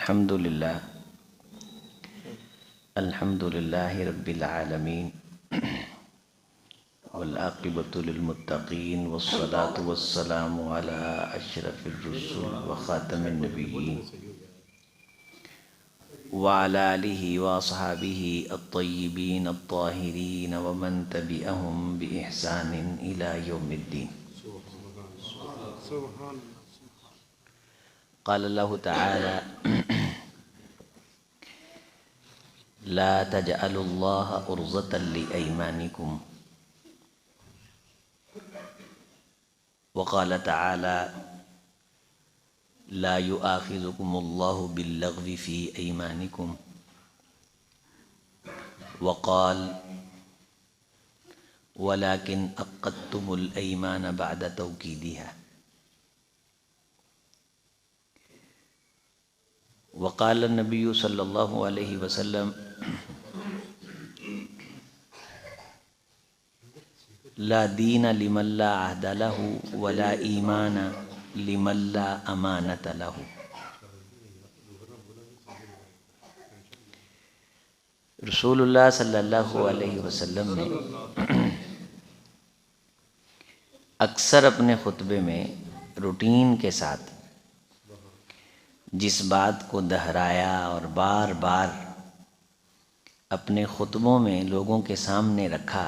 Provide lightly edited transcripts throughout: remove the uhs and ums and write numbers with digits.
الحمد للہ رب العالمین والعاقبۃ للمتقین والصلاة والسلام علی اشرف الرسل وخاتم النبیین وعلی آلہ واصحابہ الطیبین الطاہرین ومن تبعہم بإحسان الی یوم الدین۔ قال اللہ تعالی لا تجعلوا اللہ عرضة لأیمانکم، وقال تعالی لا يؤاخذكم الله باللغو في أيمانكم، وقال ولكن عقدتم الأيمان بعد توكيدها، وقال النبي صلى الله عليه وسلم لا دين لمن لا عهد له ولا ایمان لمن لا امانت له۔ رسول اللہ صلی اللہ علیہ وسلم نے اکثر اپنے خطبے میں روٹین کے ساتھ جس بات کو دہرایا اور بار بار اپنے خطبوں میں لوگوں کے سامنے رکھا،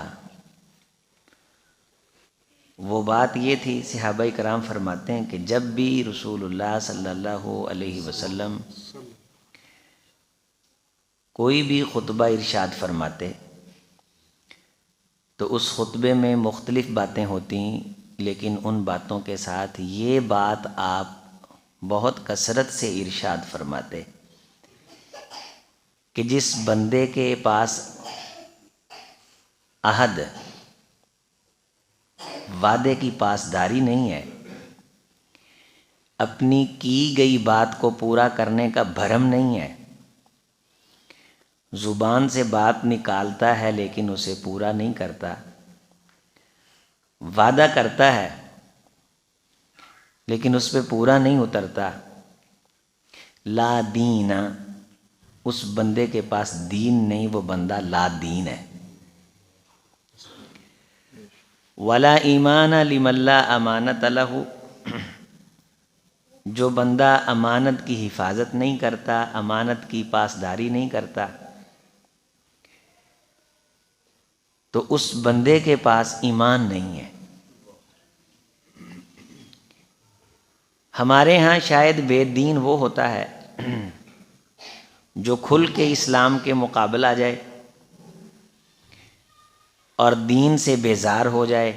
وہ بات یہ تھی، صحابہ کرام فرماتے ہیں کہ جب بھی رسول اللہ صلی اللہ علیہ وسلم کوئی بھی خطبہ ارشاد فرماتے تو اس خطبے میں مختلف باتیں ہوتی، لیکن ان باتوں کے ساتھ یہ بات آپ بہت کثرت سے ارشاد فرماتے کہ جس بندے کے پاس عہد، وعدے کی پاسداری نہیں ہے، اپنی کی گئی بات کو پورا کرنے کا بھرم نہیں ہے، زبان سے بات نکالتا ہے لیکن اسے پورا نہیں کرتا، وعدہ کرتا ہے لیکن اس پہ پورا نہیں اترتا، لا دین، اس بندے کے پاس دین نہیں، وہ بندہ لا دین ہے۔ ولا ایمان لمن لا امانت لہ، جو بندہ امانت کی حفاظت نہیں کرتا، امانت کی پاسداری نہیں کرتا، تو اس بندے کے پاس ایمان نہیں ہے۔ ہمارے ہاں شاید بے دین وہ ہوتا ہے جو کھل کے اسلام کے مقابل آ جائے اور دین سے بیزار ہو جائے،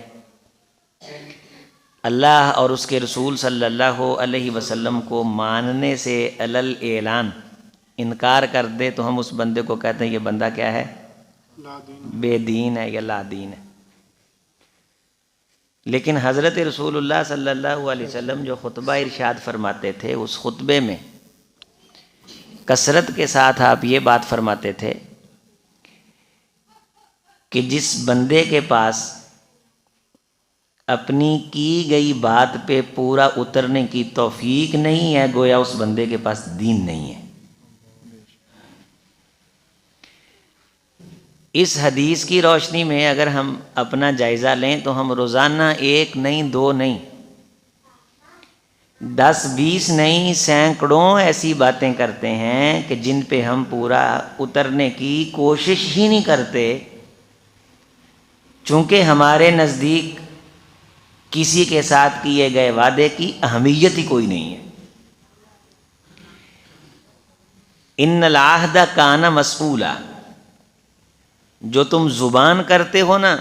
اللہ اور اس کے رسول صلی اللہ علیہ وسلم کو ماننے سے علل اعلان انکار کر دے تو ہم اس بندے کو کہتے ہیں یہ بندہ کیا ہے؟ بے دین ہے یا لا دین ہے۔ لیکن حضرت رسول اللہ صلی اللہ علیہ وسلم جو خطبہ ارشاد فرماتے تھے، اس خطبے میں کثرت کے ساتھ آپ یہ بات فرماتے تھے کہ جس بندے کے پاس اپنی کی گئی بات پہ پورا اترنے کی توفیق نہیں ہے، گویا اس بندے کے پاس دین نہیں ہے۔ اس حدیث کی روشنی میں اگر ہم اپنا جائزہ لیں تو ہم روزانہ ایک نہیں، دو نہیں، 10 20 نہیں، سینکڑوں ایسی باتیں کرتے ہیں کہ جن پہ ہم پورا اترنے کی کوشش ہی نہیں کرتے، چونکہ ہمارے نزدیک کسی کے ساتھ کیے گئے وعدے کی اہمیت ہی کوئی نہیں ہے۔ ان العہد کان مسئولا، جو تم زبان کرتے ہو نا،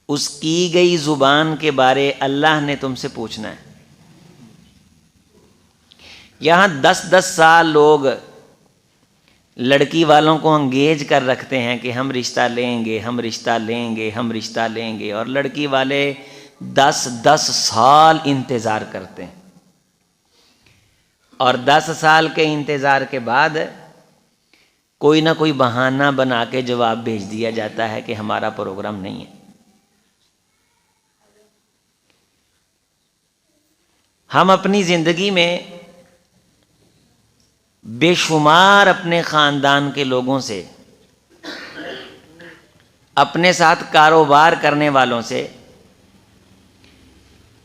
اس کی گئی زبان کے بارے اللہ نے تم سے پوچھنا ہے۔ یہاں 10 سال لوگ لڑکی والوں کو انگیج کر رکھتے ہیں کہ ہم رشتہ لیں گے، ہم رشتہ لیں گے، ہم رشتہ لیں گے، اور لڑکی والے 10 سال انتظار کرتے ہیں، اور 10 سال کے انتظار کے بعد کوئی نہ کوئی بہانہ بنا کے جواب بھیج دیا جاتا ہے کہ ہمارا پروگرام نہیں ہے۔ ہم اپنی زندگی میں بے شمار اپنے خاندان کے لوگوں سے، اپنے ساتھ کاروبار کرنے والوں سے،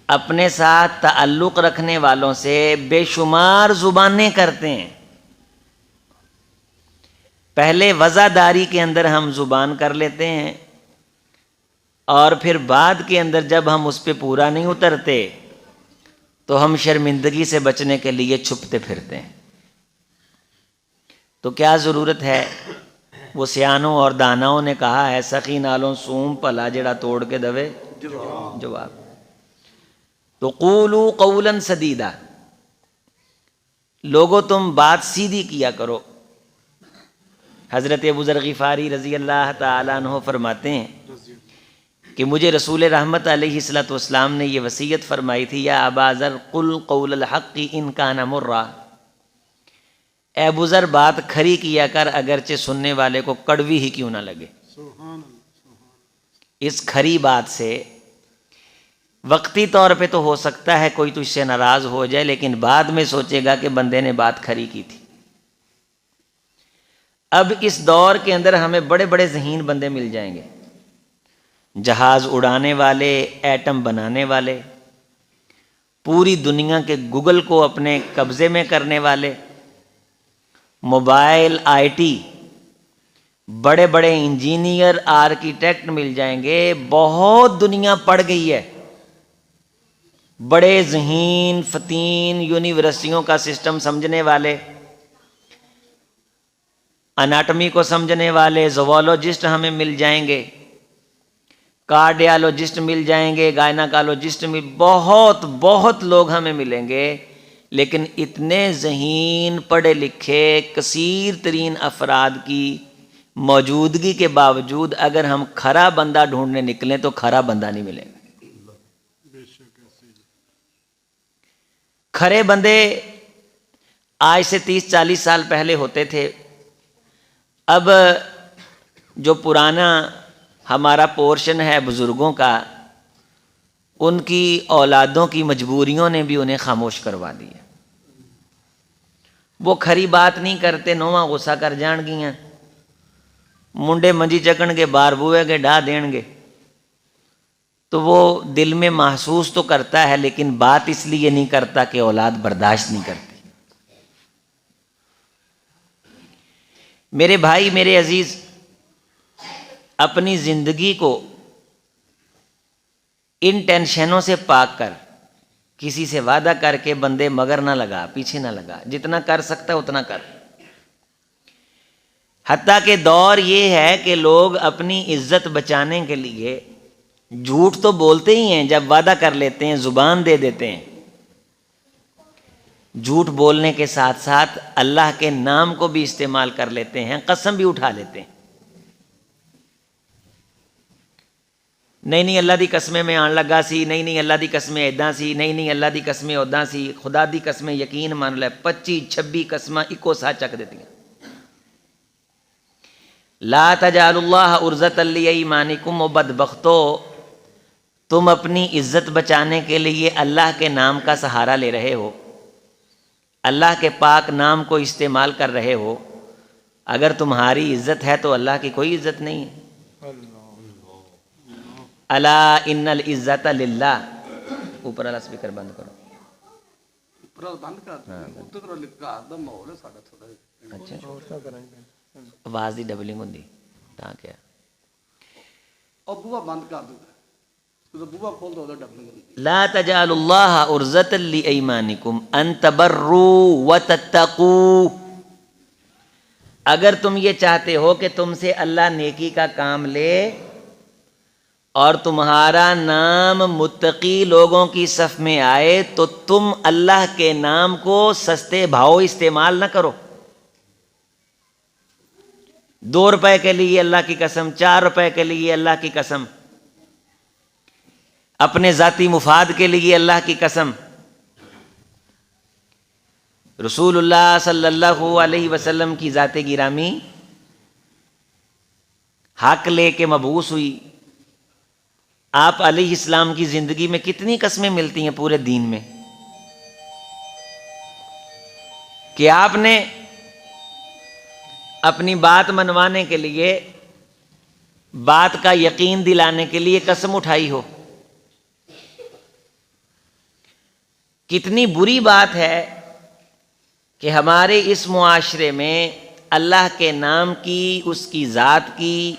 اپنے ساتھ تعلق رکھنے والوں سے بے شمار زبانیں کرتے ہیں۔ پہلے وزاداری کے اندر ہم زبان کر لیتے ہیں، اور پھر بعد کے اندر جب ہم اس پہ پورا نہیں اترتے تو ہم شرمندگی سے بچنے کے لیے چھپتے پھرتے ہیں۔ تو کیا ضرورت ہے؟ وہ سیانوں اور داناؤں نے کہا ہے، سخی نالوں سوم پلا جڑا توڑ کے دوے جواب۔ تو قولوا قولا سدیدا، لوگو تم بات سیدھی کیا کرو۔ حضرت ابو ذر غفاری رضی اللہ تعالیٰ عنہ فرماتے ہیں کہ مجھے رسول رحمت علیہ الصلوۃ والسلام نے یہ وصیت فرمائی تھی، یا ابا ذر قل قول الحق ان کان مرا، اے ابو ذر بات کھری کیا کر اگرچہ سننے والے کو کڑوی ہی کیوں نہ لگے۔ اس کھری بات سے وقتی طور پہ تو ہو سکتا ہے کوئی تجھ سے ناراض ہو جائے، لیکن بعد میں سوچے گا کہ بندے نے بات کھری کی تھی۔ اب اس دور کے اندر ہمیں بڑے بڑے ذہین بندے مل جائیں گے، جہاز اڑانے والے، ایٹم بنانے والے، پوری دنیا کے گوگل کو اپنے قبضے میں کرنے والے، موبائل، آئی ٹی، بڑے بڑے انجینئر، آرکیٹیکٹ مل جائیں گے۔ بہت دنیا پڑ گئی ہے، بڑے ذہین فتین، یونیورسٹیوں کا سسٹم سمجھنے والے، اناٹمی کو سمجھنے والے، زوالوجسٹ ہمیں مل جائیں گے، کارڈیالوجسٹ مل جائیں گے، گائناکالوجسٹ بہت بہت لوگ ہمیں ملیں گے، لیکن اتنے ذہین پڑھے لکھے کثیر ترین افراد کی موجودگی کے باوجود اگر ہم کھرا بندہ ڈھونڈنے نکلیں تو کھرا بندہ نہیں ملے گا۔ کھرے بندے آج سے 30-40 سال پہلے ہوتے تھے، اب جو پرانا ہمارا پورشن ہے بزرگوں کا، ان کی اولادوں کی مجبوریوں نے بھی انہیں خاموش کروا دیا۔ وہ کھری بات نہیں کرتے، نواں غصہ کر جان گیاں، منڈے منجی چکن کے بار بوئے کے ڈھا دین گے، تو وہ دل میں محسوس تو کرتا ہے، لیکن بات اس لیے نہیں کرتا کہ اولاد برداشت نہیں کرتی۔ میرے بھائی، میرے عزیز، اپنی زندگی کو ان ٹینشنوں سے پاک کر، کسی سے وعدہ کر کے بندے مگر نہ لگا، پیچھے نہ لگا، جتنا کر سکتا اتنا کر۔ حتیٰ کہ دور یہ ہے کہ لوگ اپنی عزت بچانے کے لیے جھوٹ تو بولتے ہی ہیں، جب وعدہ کر لیتے ہیں زبان دے دیتے ہیں، جھوٹ بولنے کے ساتھ ساتھ اللہ کے نام کو بھی استعمال کر لیتے ہیں، قسم بھی اٹھا لیتے ہیں۔ نہیں اللہ دی قسمیں میں آن لگا سی، نہیں اللہ دی قسمیں ایداں سی، نہیں اللہ دی قسمیں اوداں سی، خدا دی قسمیں یقین مان لے، 25-26 قسمیں اکو ساتھ چک دیتی ہیں۔ لا تجعلوا اللہ عرضۃ لایمانکم، و بدبختو، تم اپنی عزت بچانے کے لیے اللہ کے نام کا سہارا لے رہے ہو، اللہ کے پاک نام کو استعمال کر رہے ہو، اگر تمہاری عزت ہے تو اللہ کی کوئی عزت نہیں ہے۔ الا ان العزت للہ، اوپر والا سپیکر بند کرو، اچھا آواز دی ڈبلنگ ہوندی تا کیا لا تجعلوا اللہ عرضۃ لایمانکم ان تبروا وتتقوا، اگر تم یہ چاہتے ہو کہ تم سے اللہ نیکی کا کام لے اور تمہارا نام متقی لوگوں کی صف میں آئے، تو تم اللہ کے نام کو سستے بھاؤ استعمال نہ کرو۔ 2 روپے کے لیے اللہ کی قسم، 4 روپے کے لیے اللہ کی قسم، اپنے ذاتی مفاد کے لیے اللہ کی قسم۔ رسول اللہ صلی اللہ علیہ وسلم کی ذات گرامی حق لے کے مبعوث ہوئی، آپ علیہ السلام کی زندگی میں کتنی قسمیں ملتی ہیں پورے دین میں کہ آپ نے اپنی بات منوانے کے لیے، بات کا یقین دلانے کے لیے قسم اٹھائی ہو۔ کتنی بری بات ہے کہ ہمارے اس معاشرے میں اللہ کے نام کی، اس کی ذات کی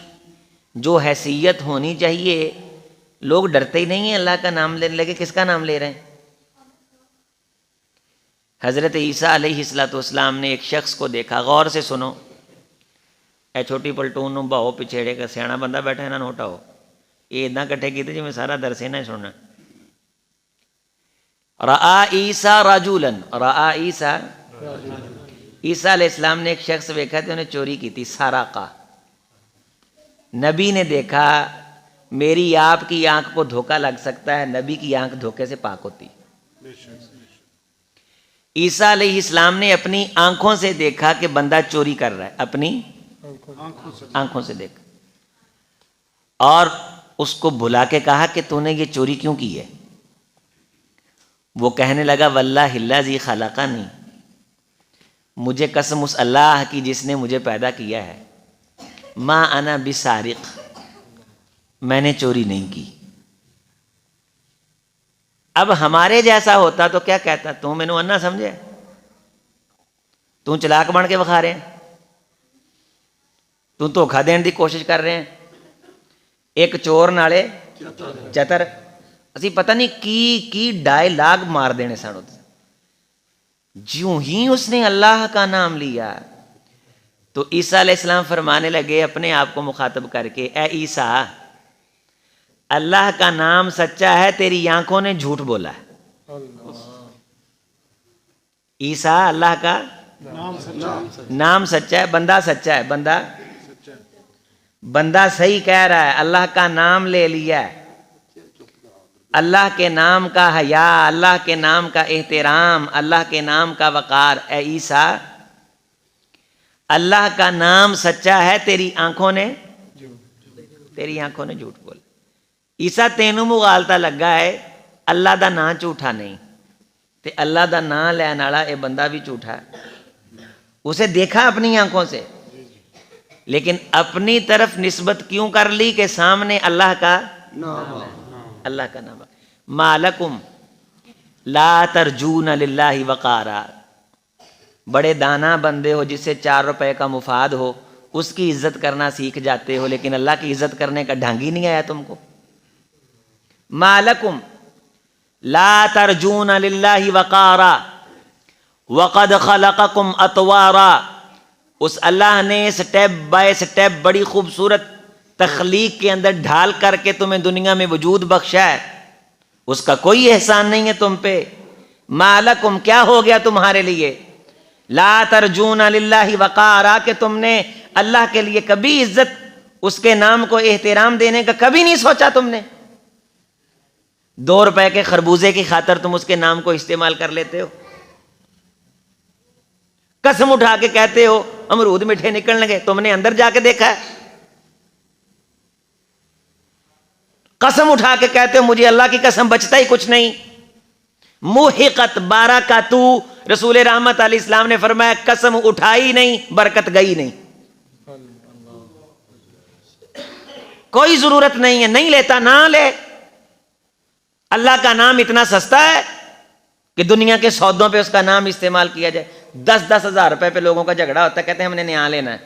جو حیثیت ہونی چاہیے، لوگ ڈرتے ہی نہیں ہیں اللہ کا نام لینے لگے۔ کس کا نام لے رہے ہیں؟ حضرت عیسیٰ علیہ السلام نے ایک شخص کو دیکھا، غور سے سنو، اے چھوٹی پلٹون بہو پچھیڑے کا سیاح بندہ بیٹھا ہے نا نوٹا ہو، یہ اتنا کٹھے کیتے جی میں سارا درس نہ سننا۔ رآ عیسیٰ رجولاً، رآ عیسیٰ، عیسیٰ علیہ السلام نے ایک شخص دیکھا تھا، انہیں چوری کی تھی، سارقہ۔ نبی نے دیکھا، میری آپ کی آنکھ کو دھوکہ لگ سکتا ہے، نبی کی آنکھ دھوکے سے پاک ہوتی۔ عیسیٰ علیہ السلام نے اپنی آنکھوں سے دیکھا کہ بندہ چوری کر رہا ہے، اپنی آنکھوں سے دیکھا، اور اس کو بلا کے کہا کہ تو نے یہ چوری کیوں کی ہے؟ وہ کہنے لگا واللہ الذی خلقنی، مجھے قسم اس اللہ کی جس نے مجھے پیدا کیا ہے، ما انا بسارق، میں نے چوری نہیں کی۔ اب ہمارے جیسا ہوتا تو کیا کہتا؟ تو میں نے انا سمجھے، تو چلاک بن کے بکھا رہے ہیں، تو دھوکھا دین دی کوشش کر رہے ہیں، ایک چور نالے چتر، اسی پتہ نہیں کی ڈائلاگ مار دینے سن۔ جیوں ہی اس نے اللہ کا نام لیا تو عیسیٰ علیہ السلام فرمانے لگے اپنے آپ کو مخاطب کر کے، اے عیسیٰ، اللہ کا نام سچا ہے، تیری آنکھوں نے جھوٹ بولا ہے۔ عیسیٰ، اللہ کا نام سچا ہے، بندہ سچا ہے، بندہ صحیح کہہ رہا ہے، اللہ کا نام لے لیا ہے، اللہ کے نام کا حیا، اللہ کے نام کا احترام، اللہ کے نام کا وقار۔ اے عیسیٰ، اللہ کا نام سچا ہے، تیری آنکھوں نے جھوٹ بولا۔ عیسیٰ تینوں مغالتا لگا ہے، اللہ دا نام جھوٹا نہیں تے اللہ دا نام لین والا اے بندہ بھی جھوٹا ہے۔ اسے دیکھا اپنی آنکھوں سے، لیکن اپنی طرف نسبت کیوں کر لی کہ سامنے اللہ کا نام۔ ما لکم لا ترجون للہ وقارا، بڑے دانا بندے ہو، جس سے 4 روپے کا مفاد ہو، اس کی عزت کرنا سیکھ جاتے ہو، لیکن اللہ کی عزت کرنے کا ڈھنگ ہی نہیں آیا تم کو۔ ما لکم لا ترجون للہ وقارا وقد خلقکم اطوارا، اس اللہ نے سٹیپ بائی سٹیپ بڑی خوبصورت تخلیق کے اندر ڈھال کر کے تمہیں دنیا میں وجود بخشا ہے، اس کا کوئی احسان نہیں ہے تم پہ۔ ما لکم، کیا ہو گیا تمہارے لیے، لا ترجون للہ وقارا، کہ تم نے اللہ کے لیے کبھی عزت، اس کے نام کو احترام دینے کا کبھی نہیں سوچا تم نے۔ 2 روپے کے خربوزے کی خاطر تم اس کے نام کو استعمال کر لیتے ہو، قسم اٹھا کے کہتے ہو امرود میٹھے نکلنے گے، تم نے اندر جا کے دیکھا ہے؟ قسم اٹھا کے کہتے ہو مجھے اللہ کی قسم بچتا ہی کچھ نہیں۔ محقت بارکاتو، رسول رحمت علیہ السلام نے فرمایا قسم اٹھائی نہیں، برکت گئی نہیں۔ کوئی ضرورت نہیں ہے، نہیں لیتا نہ لے۔ اللہ کا نام اتنا سستا ہے کہ دنیا کے سودوں پہ اس کا نام استعمال کیا جائے۔ 10-10 ہزار روپے پہ لوگوں کا جھگڑا ہوتا ہے، کہتے ہیں ہم نے نیا لینا ہے،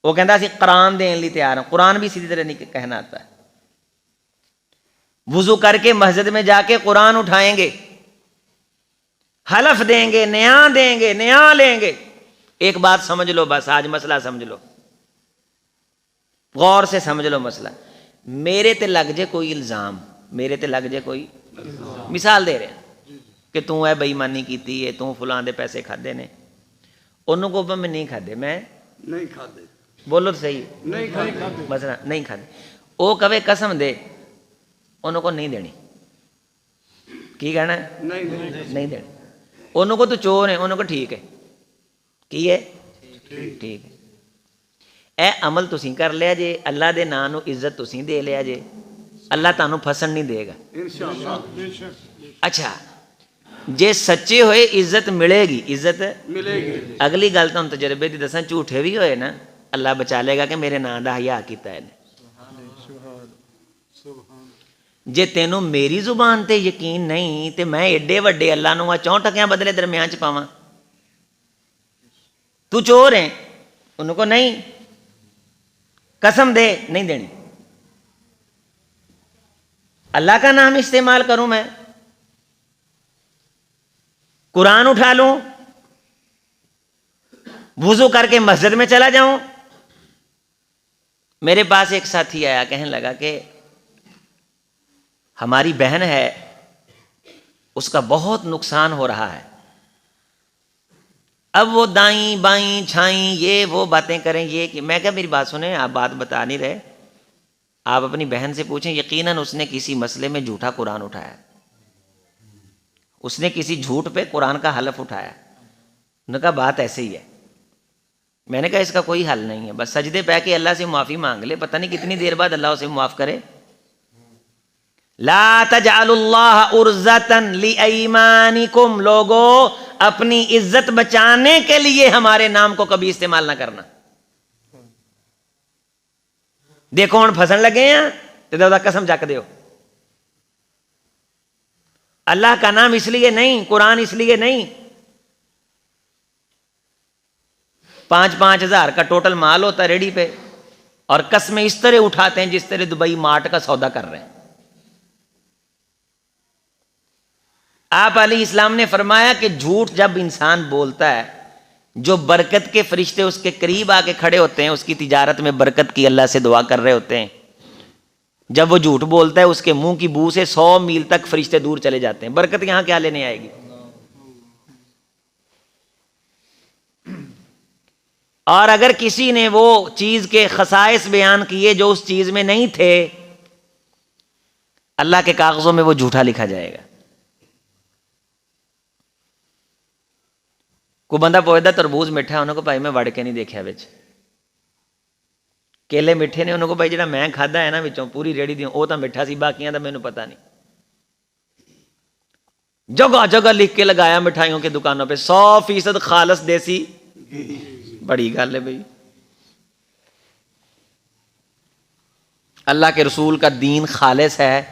وہ کہتا ہے قرآن دین لی تیار ہیں، قرآن بھی سیدھی طرح نہیں کہنا آتا ہے۔ وضو کر کے مسجد میں جا کے قرآن اٹھائیں گے، حلف دیں گے، نیا دیں گے، نیا لیں گے۔ ایک بات سمجھ لو، بس آج مسئلہ سمجھ لو، غور سے سمجھ لو مسئلہ۔ میرے تے لگ جائے کوئی الزام، میرے تے لگ جائے کوئی مثال دے رہے ہیں کہ توں اے بے ایمانی کیتی ہے، توں فلاں دے پیسے کھادے نے، انہوں کو میں نہیں کھادے، میں نہیں کھادے، بولو تو صحیح، نہیں کھادے، مثلا نہیں کھادے، وہ کبھی قسم دے، انہوں کو نہیں دینی، کی کہنا ہے؟ نہیں دینی۔ انہوں کو تو چور ہیں، انہوں کو ٹھیک ہے، کی ہے؟ ٹھیک ہے۔ اے عمل تسی کر لیا جے، اللہ دے نام نو عزت تسی دے لیا جے، اللہ تانوں پھسن نہیں دے گا۔ اچھا، جے سچے ہوئے عزت ملے گی، عزت ملے گی۔ اگلی گل تو تجربے دی دساں، جھوٹے بھی ہوئے نا اللہ بچا لے گا کہ میرے نام دا حیا کیتا ہے۔ جے تینوں میری زبان تے یقین نہیں تے میں ایڈے وڈے اللہ نو 64 ٹکیاں بدلے درمیان چ پاواں، تو چور ہے، انہوں کو نہیں، قسم دے نہیں دینی، اللہ کا نام استعمال کروں، میں قرآن اٹھا لوں، وضو کر کے مسجد میں چلا جاؤں۔ میرے پاس ایک ساتھی آیا، کہنے لگا کہ ہماری بہن ہے، اس کا بہت نقصان ہو رہا ہے، اب وہ دائیں بائیں چھائیں یہ وہ باتیں کریں، یہ کہ میں کہا میری بات سنیں، آپ بات بتا نہیں رہے، آپ اپنی بہن سے پوچھیں، یقیناً اس نے کسی مسئلے میں جھوٹا قرآن اٹھایا، اس نے کسی جھوٹ پہ قرآن کا حلف اٹھایا۔ انہوں نے کہا بات ایسے ہی ہے۔ میں نے کہا اس کا کوئی حل نہیں ہے، بس سجدے پہ کہ اللہ سے معافی مانگ لے، پتہ نہیں کتنی دیر بعد اللہ اسے معاف کرے۔ لا تجعلوا اللہ عرضۃ لایمانکم، لوگو اپنی عزت بچانے کے لیے ہمارے نام کو کبھی استعمال نہ کرنا۔ دیکھو ہن پھسن لگے ہیں تے قسم چک دیو، اللہ کا نام اس لیے نہیں، قرآن اس لیے نہیں۔ 5-5 ہزار کا ٹوٹل مال ہوتا ہے ریڈی پہ، اور قسمیں اس طرح اٹھاتے ہیں جس طرح دبئی مارٹ کا سودا کر رہے ہیں۔ آپ علیہ السلام نے فرمایا کہ جھوٹ جب انسان بولتا ہے، جو برکت کے فرشتے اس کے قریب آ کے کھڑے ہوتے ہیں، اس کی تجارت میں برکت کی اللہ سے دعا کر رہے ہوتے ہیں، جب وہ جھوٹ بولتا ہے اس کے منہ کی بو سے 100 میل تک فرشتے دور چلے جاتے ہیں۔ برکت یہاں کیا لینے آئے گی؟ اور اگر کسی نے وہ چیز کے خصائص بیان کیے جو اس چیز میں نہیں تھے، اللہ کے کاغذوں میں وہ جھوٹا لکھا جائے گا۔ کوئی بندہ پوچھتا تربوز میٹھا ہے، انہوں کو بھائی میں وڑ کے نہیں دیکھا بچ، کیلے میٹھے نے، انہوں کو بھائی جڑا میں کھادا ہے نا وچوں پوری ریڑھی دی وہ تو میٹھا سی، باقیاں دا مینوں پتہ نہیں۔ جگہ جگہ لکھ کے لگایا مٹھائیوں کی دکانوں پہ 100% خالص دیسی، بڑی گل ہے بھائی۔ اللہ کے رسول کا دین خالص ہے،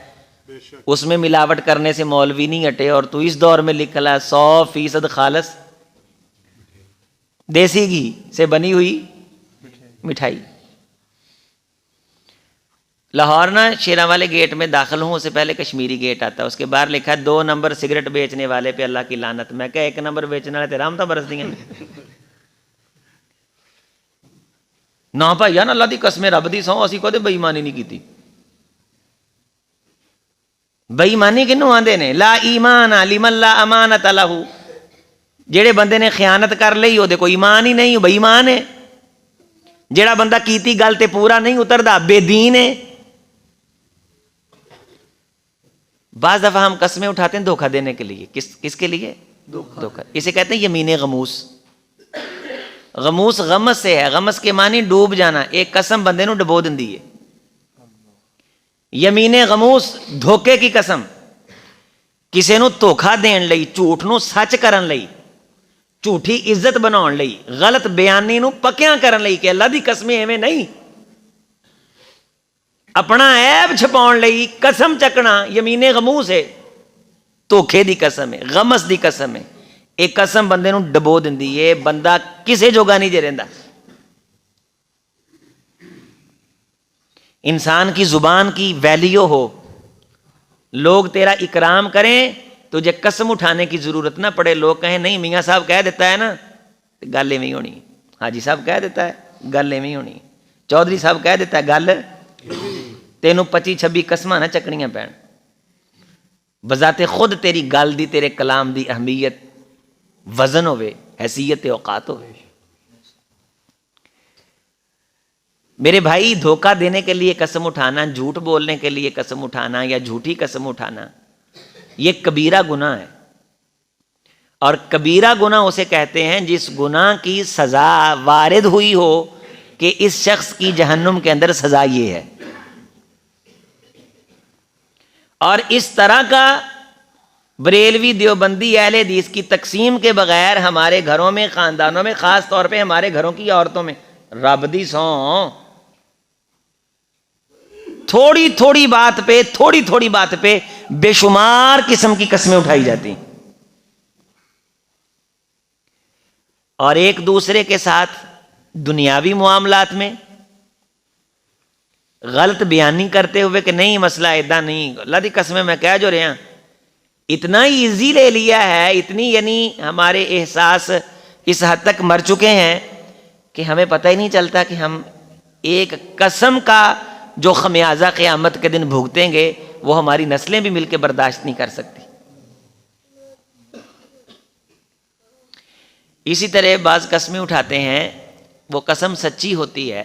اس میں ملاوٹ کرنے سے مولوی نہیں ہٹے، اور تو اس دور میں لکھ لا 100% خالص دیسی گھی سے بنی ہوئی مٹھائی۔ لاہور نا شیراں والے گیٹ میں داخل ہوں، اس سے پہلے کشمیری گیٹ آتا ہے، اس کے باہر لکھا ہے 2 نمبر سگریٹ بیچنے والے پہ اللہ کی لعنت۔ میں کہا 1 نمبر بیچنے والے تے رحمتاں برس دیاں نا بھائی اللہ دی قسم رب دی سو اسی کدے بے ایمانی نہیں کیتی۔ بے ایمانی کنوں آندے نے؟ لا ایمان لمن لا امانت لہ، جیڑے بندے نے خیانت کر لئی وہ کوئی ایمان ہی نہیں، بے ایمان ہے۔ جیڑا بندہ کیتی گل تے پورا نہیں اتردا بے دین ہے۔ بعض دفعہ ہم قسمیں اٹھاتے ہیں دھوکہ دینے کے لیے، کس کے لیے؟ دھوکہ۔ اسے کہتے ہیں یمین غموس۔ غموس غمس سے ہے، غمس کے معنی ڈوب جانا، ایک قسم بندے نو ڈبو دیندی ہے۔ یمین غموس دھوکے کی قسم، کسی نو دھوکا دین لئی، جھوٹ نو سچ کرن لئی، جھوٹی عزت بناؤن لئی، غلط بیانی نو پکیاں کرن لئی کہ اللہ دی قسم ایویں نہیں، اپنا عیب چھپاؤن لئی قسم چکنا یمین غموس ہے، دھوکے دی قسم ہے، غمس دی قسم ہے۔ ایک قسم بندے نو ڈبو دیندی ہے، بندہ کسے جوگا نہیں جے رہندا۔ انسان کی زبان کی ویلیو ہو، لوگ تیرا اکرام کریں، تجھے قسم اٹھانے کی ضرورت نہ پڑے، لوگ کہیں نہیں میاں صاحب کہہ دیتا ہے نا گل ایویں ہونی، حاجی صاحب کہہ دیتا ہے گل ایویں ہونی، چودھری صاحب کہہ دیتا ہے گل، تینوں 25-26 قسماں نہ چکنیاں پین، بذات خود تیری گل دی، تیرے کلام دی اہمیت وزن ہوئے، حیثیت اوقات ہوئے۔ میرے بھائی دھوکہ دینے کے لیے قسم اٹھانا، جھوٹ بولنے کے لیے قسم اٹھانا یا جھوٹی قسم اٹھانا، یہ کبیرہ گناہ ہے، اور کبیرہ گناہ اسے کہتے ہیں جس گناہ کی سزا وارد ہوئی ہو کہ اس شخص کی جہنم کے اندر سزا یہ ہے۔ اور اس طرح کا بریلوی دیوبندی اہل حدیث کی تقسیم کے بغیر ہمارے گھروں میں، خاندانوں میں، خاص طور پہ ہمارے گھروں کی عورتوں میں رب دی سوں تھوڑی تھوڑی بات پہ بے شمار قسم کی قسمیں اٹھائی جاتی ہیں، اور ایک دوسرے کے ساتھ دنیاوی معاملات میں غلط بیانی کرتے ہوئے کہ نہیں مسئلہ ایدا نہیں، اللہ دی قسم میں کہہ جو رہا اتنا ایزی لے لیا ہے، اتنی یعنی ہمارے احساس اس حد تک مر چکے ہیں کہ ہمیں پتہ ہی نہیں چلتا کہ ہم ایک قسم کا جو خمیازہ قیامت کے دن بھگتیں گے وہ ہماری نسلیں بھی مل کے برداشت نہیں کر سکتی۔ اسی طرح بعض قسمیں اٹھاتے ہیں، وہ قسم سچی ہوتی ہے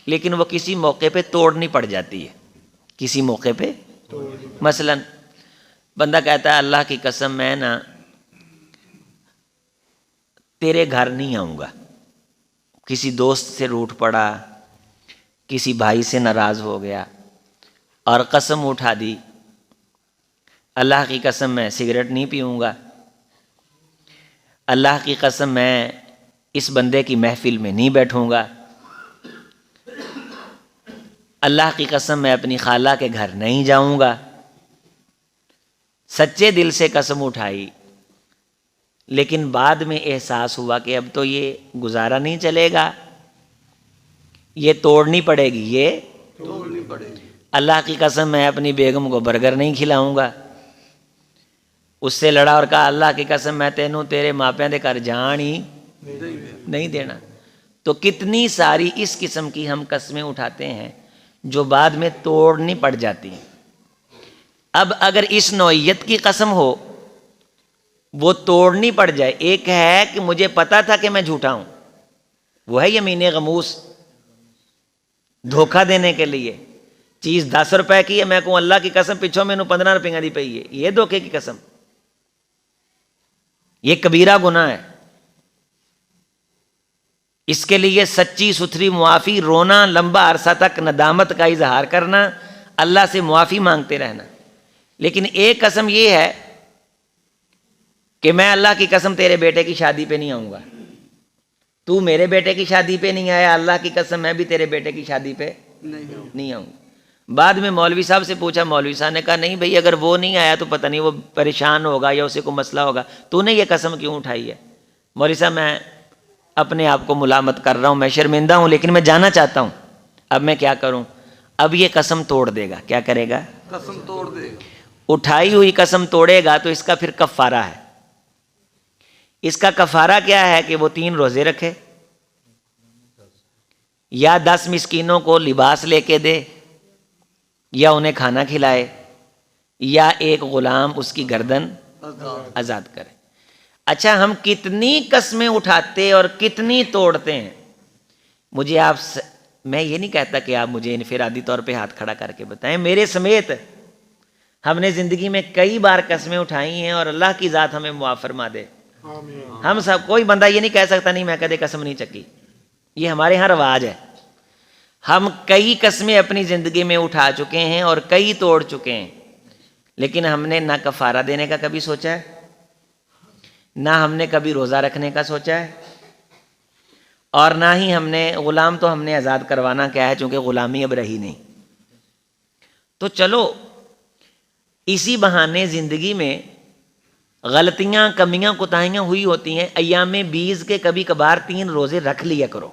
لیکن وہ کسی موقع پہ توڑنی پڑ جاتی ہے، کسی موقع پہ مثلا بندہ کہتا ہے اللہ کی قسم میں نا تیرے گھر نہیں آؤں گا، کسی دوست سے روٹھ پڑا، کسی بھائی سے ناراض ہو گیا اور قسم اٹھا دی اللہ کی قسم میں سگریٹ نہیں پیوں گا، اللہ کی قسم میں اس بندے کی محفل میں نہیں بیٹھوں گا، اللہ کی قسم میں اپنی خالہ کے گھر نہیں جاؤں گا۔ سچے دل سے قسم اٹھائی لیکن بعد میں احساس ہوا کہ اب تو یہ گزارا نہیں چلے گا، یہ توڑنی پڑے گی، اللہ کی قسم میں اپنی بیگم کو برگر نہیں کھلاؤں گا، اس سے لڑا اور کہا اللہ کی قسم میں تینوں تیرے ماپیاں دے گھر جان ہی نہیں دینا۔ تو کتنی ساری اس قسم کی ہم قسمیں اٹھاتے ہیں جو بعد میں توڑنی پڑ جاتی ہیں۔ اب اگر اس نوعیت کی قسم ہو وہ توڑنی پڑ جائے، ایک ہے کہ مجھے پتا تھا کہ میں جھوٹا ہوں، وہ ہے یمین غموس، دھوکہ دینے کے لیے، چیز 10 روپے کی ہے میں کہوں اللہ کی قسم پچھوں میں 15 روپے دی پئی ہے، یہ دھوکے کی قسم، یہ کبیرہ گناہ ہے۔ اس کے لیے سچی ستھری معافی، رونا، لمبا عرصہ تک ندامت کا اظہار کرنا، اللہ سے معافی مانگتے رہنا۔ لیکن ایک قسم یہ ہے کہ میں اللہ کی قسم تیرے بیٹے کی شادی پہ نہیں آؤں گا، تو میرے بیٹے کی شادی پہ نہیں آیا، اللہ کی قسم میں بھی تیرے بیٹے کی شادی پہ نہیں آؤں گا۔ بعد میں مولوی صاحب سے پوچھا، مولوی صاحب نے کہا نہیں بھائی اگر وہ نہیں آیا تو پتہ نہیں وہ پریشان ہوگا یا اسے کوئی مسئلہ ہوگا، تو نے یہ قسم کیوں اٹھائی ہے؟ مولوی صاحب میں اپنے آپ کو ملامت کر رہا ہوں، میں شرمندہ ہوں لیکن میں جانا چاہتا ہوں، اب میں کیا کروں؟ اب یہ قسم توڑ دے گا۔ کیا کرے گا؟ قسم توڑ دے گا۔ اٹھائی ہوئی قسم توڑے گا تو اس کا پھر کفارہ ہے۔ اس کا کفارہ کیا ہے کہ وہ 3 روزے رکھے، یا 10 مسکینوں کو لباس لے کے دے، یا انہیں کھانا کھلائے، یا ایک غلام اس کی گردن آزاد کرے۔ اچھا ہم کتنی قسمیں اٹھاتے اور کتنی توڑتے ہیں؟ مجھے میں یہ نہیں کہتا کہ آپ مجھے انفرادی طور پہ ہاتھ کھڑا کر کے بتائیں، میرے سمیت ہم نے زندگی میں کئی بار قسمیں اٹھائی ہیں اور اللہ کی ذات ہمیں معاف فرما دے۔ ہم سب، کوئی بندہ یہ نہیں کہہ سکتا نہیں میں کدے قسم نہیں چکی، یہ ہمارے ہاں رواج ہے۔ ہم کئی قسمیں اپنی زندگی میں اٹھا چکے ہیں اور کئی توڑ چکے ہیں، لیکن ہم نے نہ کفارہ دینے کا کبھی سوچا ہے، نہ ہم نے کبھی روزہ رکھنے کا سوچا ہے، اور نہ ہی ہم نے غلام تو ہم نے آزاد کروانا کیا ہے چونکہ غلامی اب رہی نہیں۔ تو چلو اسی بہانے زندگی میں غلطیاں، کمیاں، کوتاہیاں ہوئی ہوتی ہیں، ایام بیز کے کبھی کبھار 3 روزے رکھ لیا کرو۔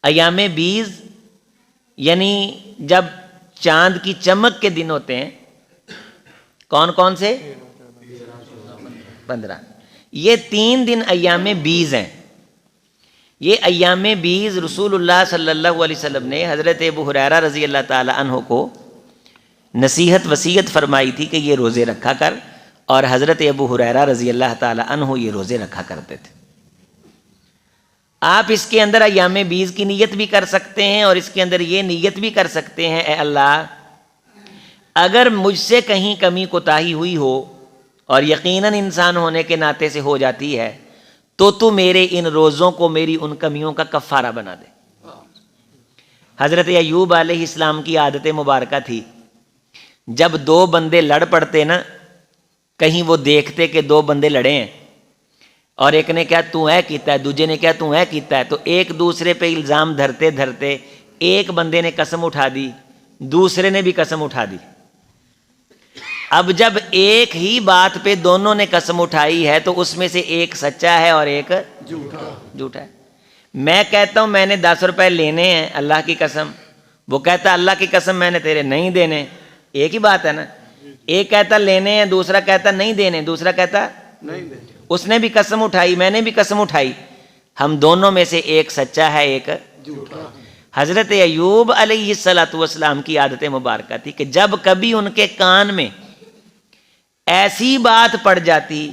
ایام بیز یعنی جب چاند کی چمک کے دن ہوتے ہیں، کون کون سے؟ 15۔ یہ 3 دن ایام بیز ہیں۔ یہ ایام بیز رسول اللہ صلی اللہ علیہ وسلم نے حضرت ابو ہریرہ رضی اللہ تعالی عنہ کو نصیحت وصیت فرمائی تھی کہ یہ روزے رکھا کر، اور حضرت ابو ہریرہ رضی اللہ تعالی عنہ یہ روزے رکھا کرتے تھے۔ آپ اس کے اندر ایام بیز کی نیت بھی کر سکتے ہیں اور اس کے اندر یہ نیت بھی کر سکتے ہیں، اے اللہ اگر مجھ سے کہیں کمی کوتاہی ہوئی ہو، اور یقیناً انسان ہونے کے ناطے سے ہو جاتی ہے، تو میرے ان روزوں کو میری ان کمیوں کا کفارہ بنا دے۔ حضرت ایوب علیہ السلام کی عادت مبارکہ تھی، جب 2 بندے لڑ پڑتے نا کہیں وہ دیکھتے کہ دو بندے لڑے ہیں اور ایک نے کیا تو ہے کیتا ہے, دوسرے نے کیا تو ہے کیتا ہے, تو ایک دوسرے پہ الزام دھرتے دھرتے ایک بندے نے قسم اٹھا دی, دوسرے نے بھی قسم اٹھا دی. اب جب ایک ہی بات پہ دونوں نے قسم اٹھائی ہے تو اس میں سے ایک سچا ہے اور ایک جھوٹا ہے. میں کہتا ہوں میں نے 10 روپے لینے ہیں اللہ کی قسم, وہ کہتا اللہ کی قسم میں نے تیرے نہیں دینے, ایک ہی بات ہے نا. ایک کہتا لینے ہیں, دوسرا کہتا نہیں دینے, دوسرا کہتا نہیں دینے. اس نے بھی قسم اٹھائی, میں نے بھی قسم اٹھائی, ہم دونوں میں سے ایک سچا ہے ایک جھوٹا. حضرت ایوب علیہ السلام کی عادت مبارکہ تھی کہ جب کبھی ان کے کان میں ایسی بات پڑ جاتی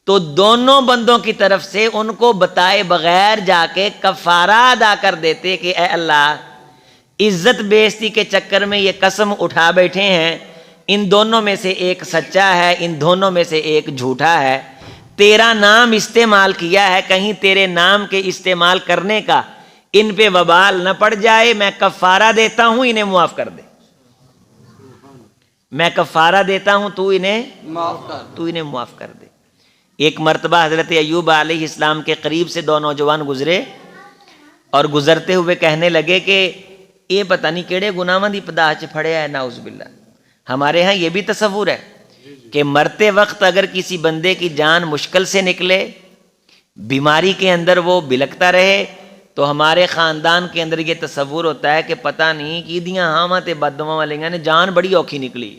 تو دونوں بندوں کی طرف سے ان کو بتائے بغیر جا کے کفارہ ادا کر دیتے کہ اے اللہ, عزت بیزتی کے چکر میں یہ قسم اٹھا بیٹھے ہیں, ان دونوں میں سے ایک سچا ہے, ان دونوں میں سے ایک جھوٹا ہے, تیرا نام استعمال کیا ہے, کہیں تیرے نام کے استعمال کرنے کا ان پہ وبال نہ پڑ جائے, میں کفارہ دیتا ہوں انہیں معاف کر دے, میں کفارہ دیتا ہوں تو انہیں معاف کر دے. ایک مرتبہ حضرت ایوب علیہ السلام کے قریب سے 2 نوجوان گزرے اور گزرتے ہوئے کہنے لگے کہ یہ پتہ نہیں کیڑے گناہاں دی پداہ چ پھڑیا ہے, نعوذ باللہ. ہمارے ہاں یہ بھی تصور ہے کہ مرتے وقت اگر کسی بندے کی جان مشکل سے نکلے, بیماری کے اندر وہ بلکتا رہے, تو ہمارے خاندان کے اندر یہ تصور ہوتا ہے کہ پتہ نہیں کی دیاں ہاواں تے بددعاواں والیاں نے جان بڑی اوکھی نکلی.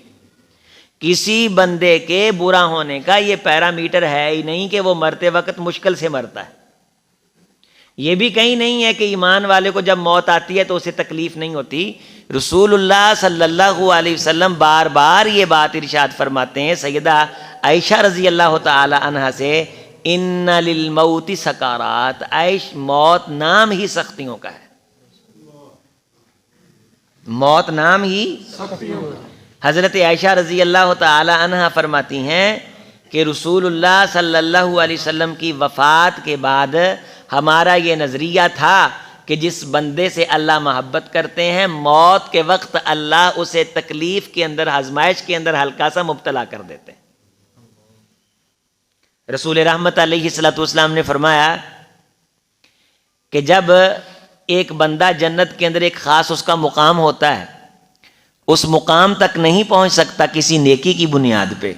کسی بندے کے برا ہونے کا یہ پیرامیٹر ہے ہی نہیں کہ وہ مرتے وقت مشکل سے مرتا ہے. یہ بھی کہیں نہیں ہے کہ ایمان والے کو جب موت آتی ہے تو اسے تکلیف نہیں ہوتی. رسول اللہ صلی اللہ علیہ وسلم بار بار یہ بات ارشاد فرماتے ہیں سیدہ عائشہ رضی اللہ تعالی عنہا سے, ان للموت سکارات, موت نام ہی سختیوں کا ہے, موت نام ہی سختیوں کا. حضرت عائشہ رضی اللہ تعالی عنہا فرماتی ہیں کہ رسول اللہ صلی اللہ علیہ وسلم کی وفات کے بعد ہمارا یہ نظریہ تھا کہ جس بندے سے اللہ محبت کرتے ہیں موت کے وقت اللہ اسے تکلیف کے اندر, آزمائش کے اندر ہلکا سا مبتلا کر دیتے ہیں. رسول رحمت علیہ السلام نے فرمایا کہ جب ایک بندہ جنت کے اندر ایک خاص اس کا مقام ہوتا ہے, اس مقام تک نہیں پہنچ سکتا کسی نیکی کی بنیاد پہ,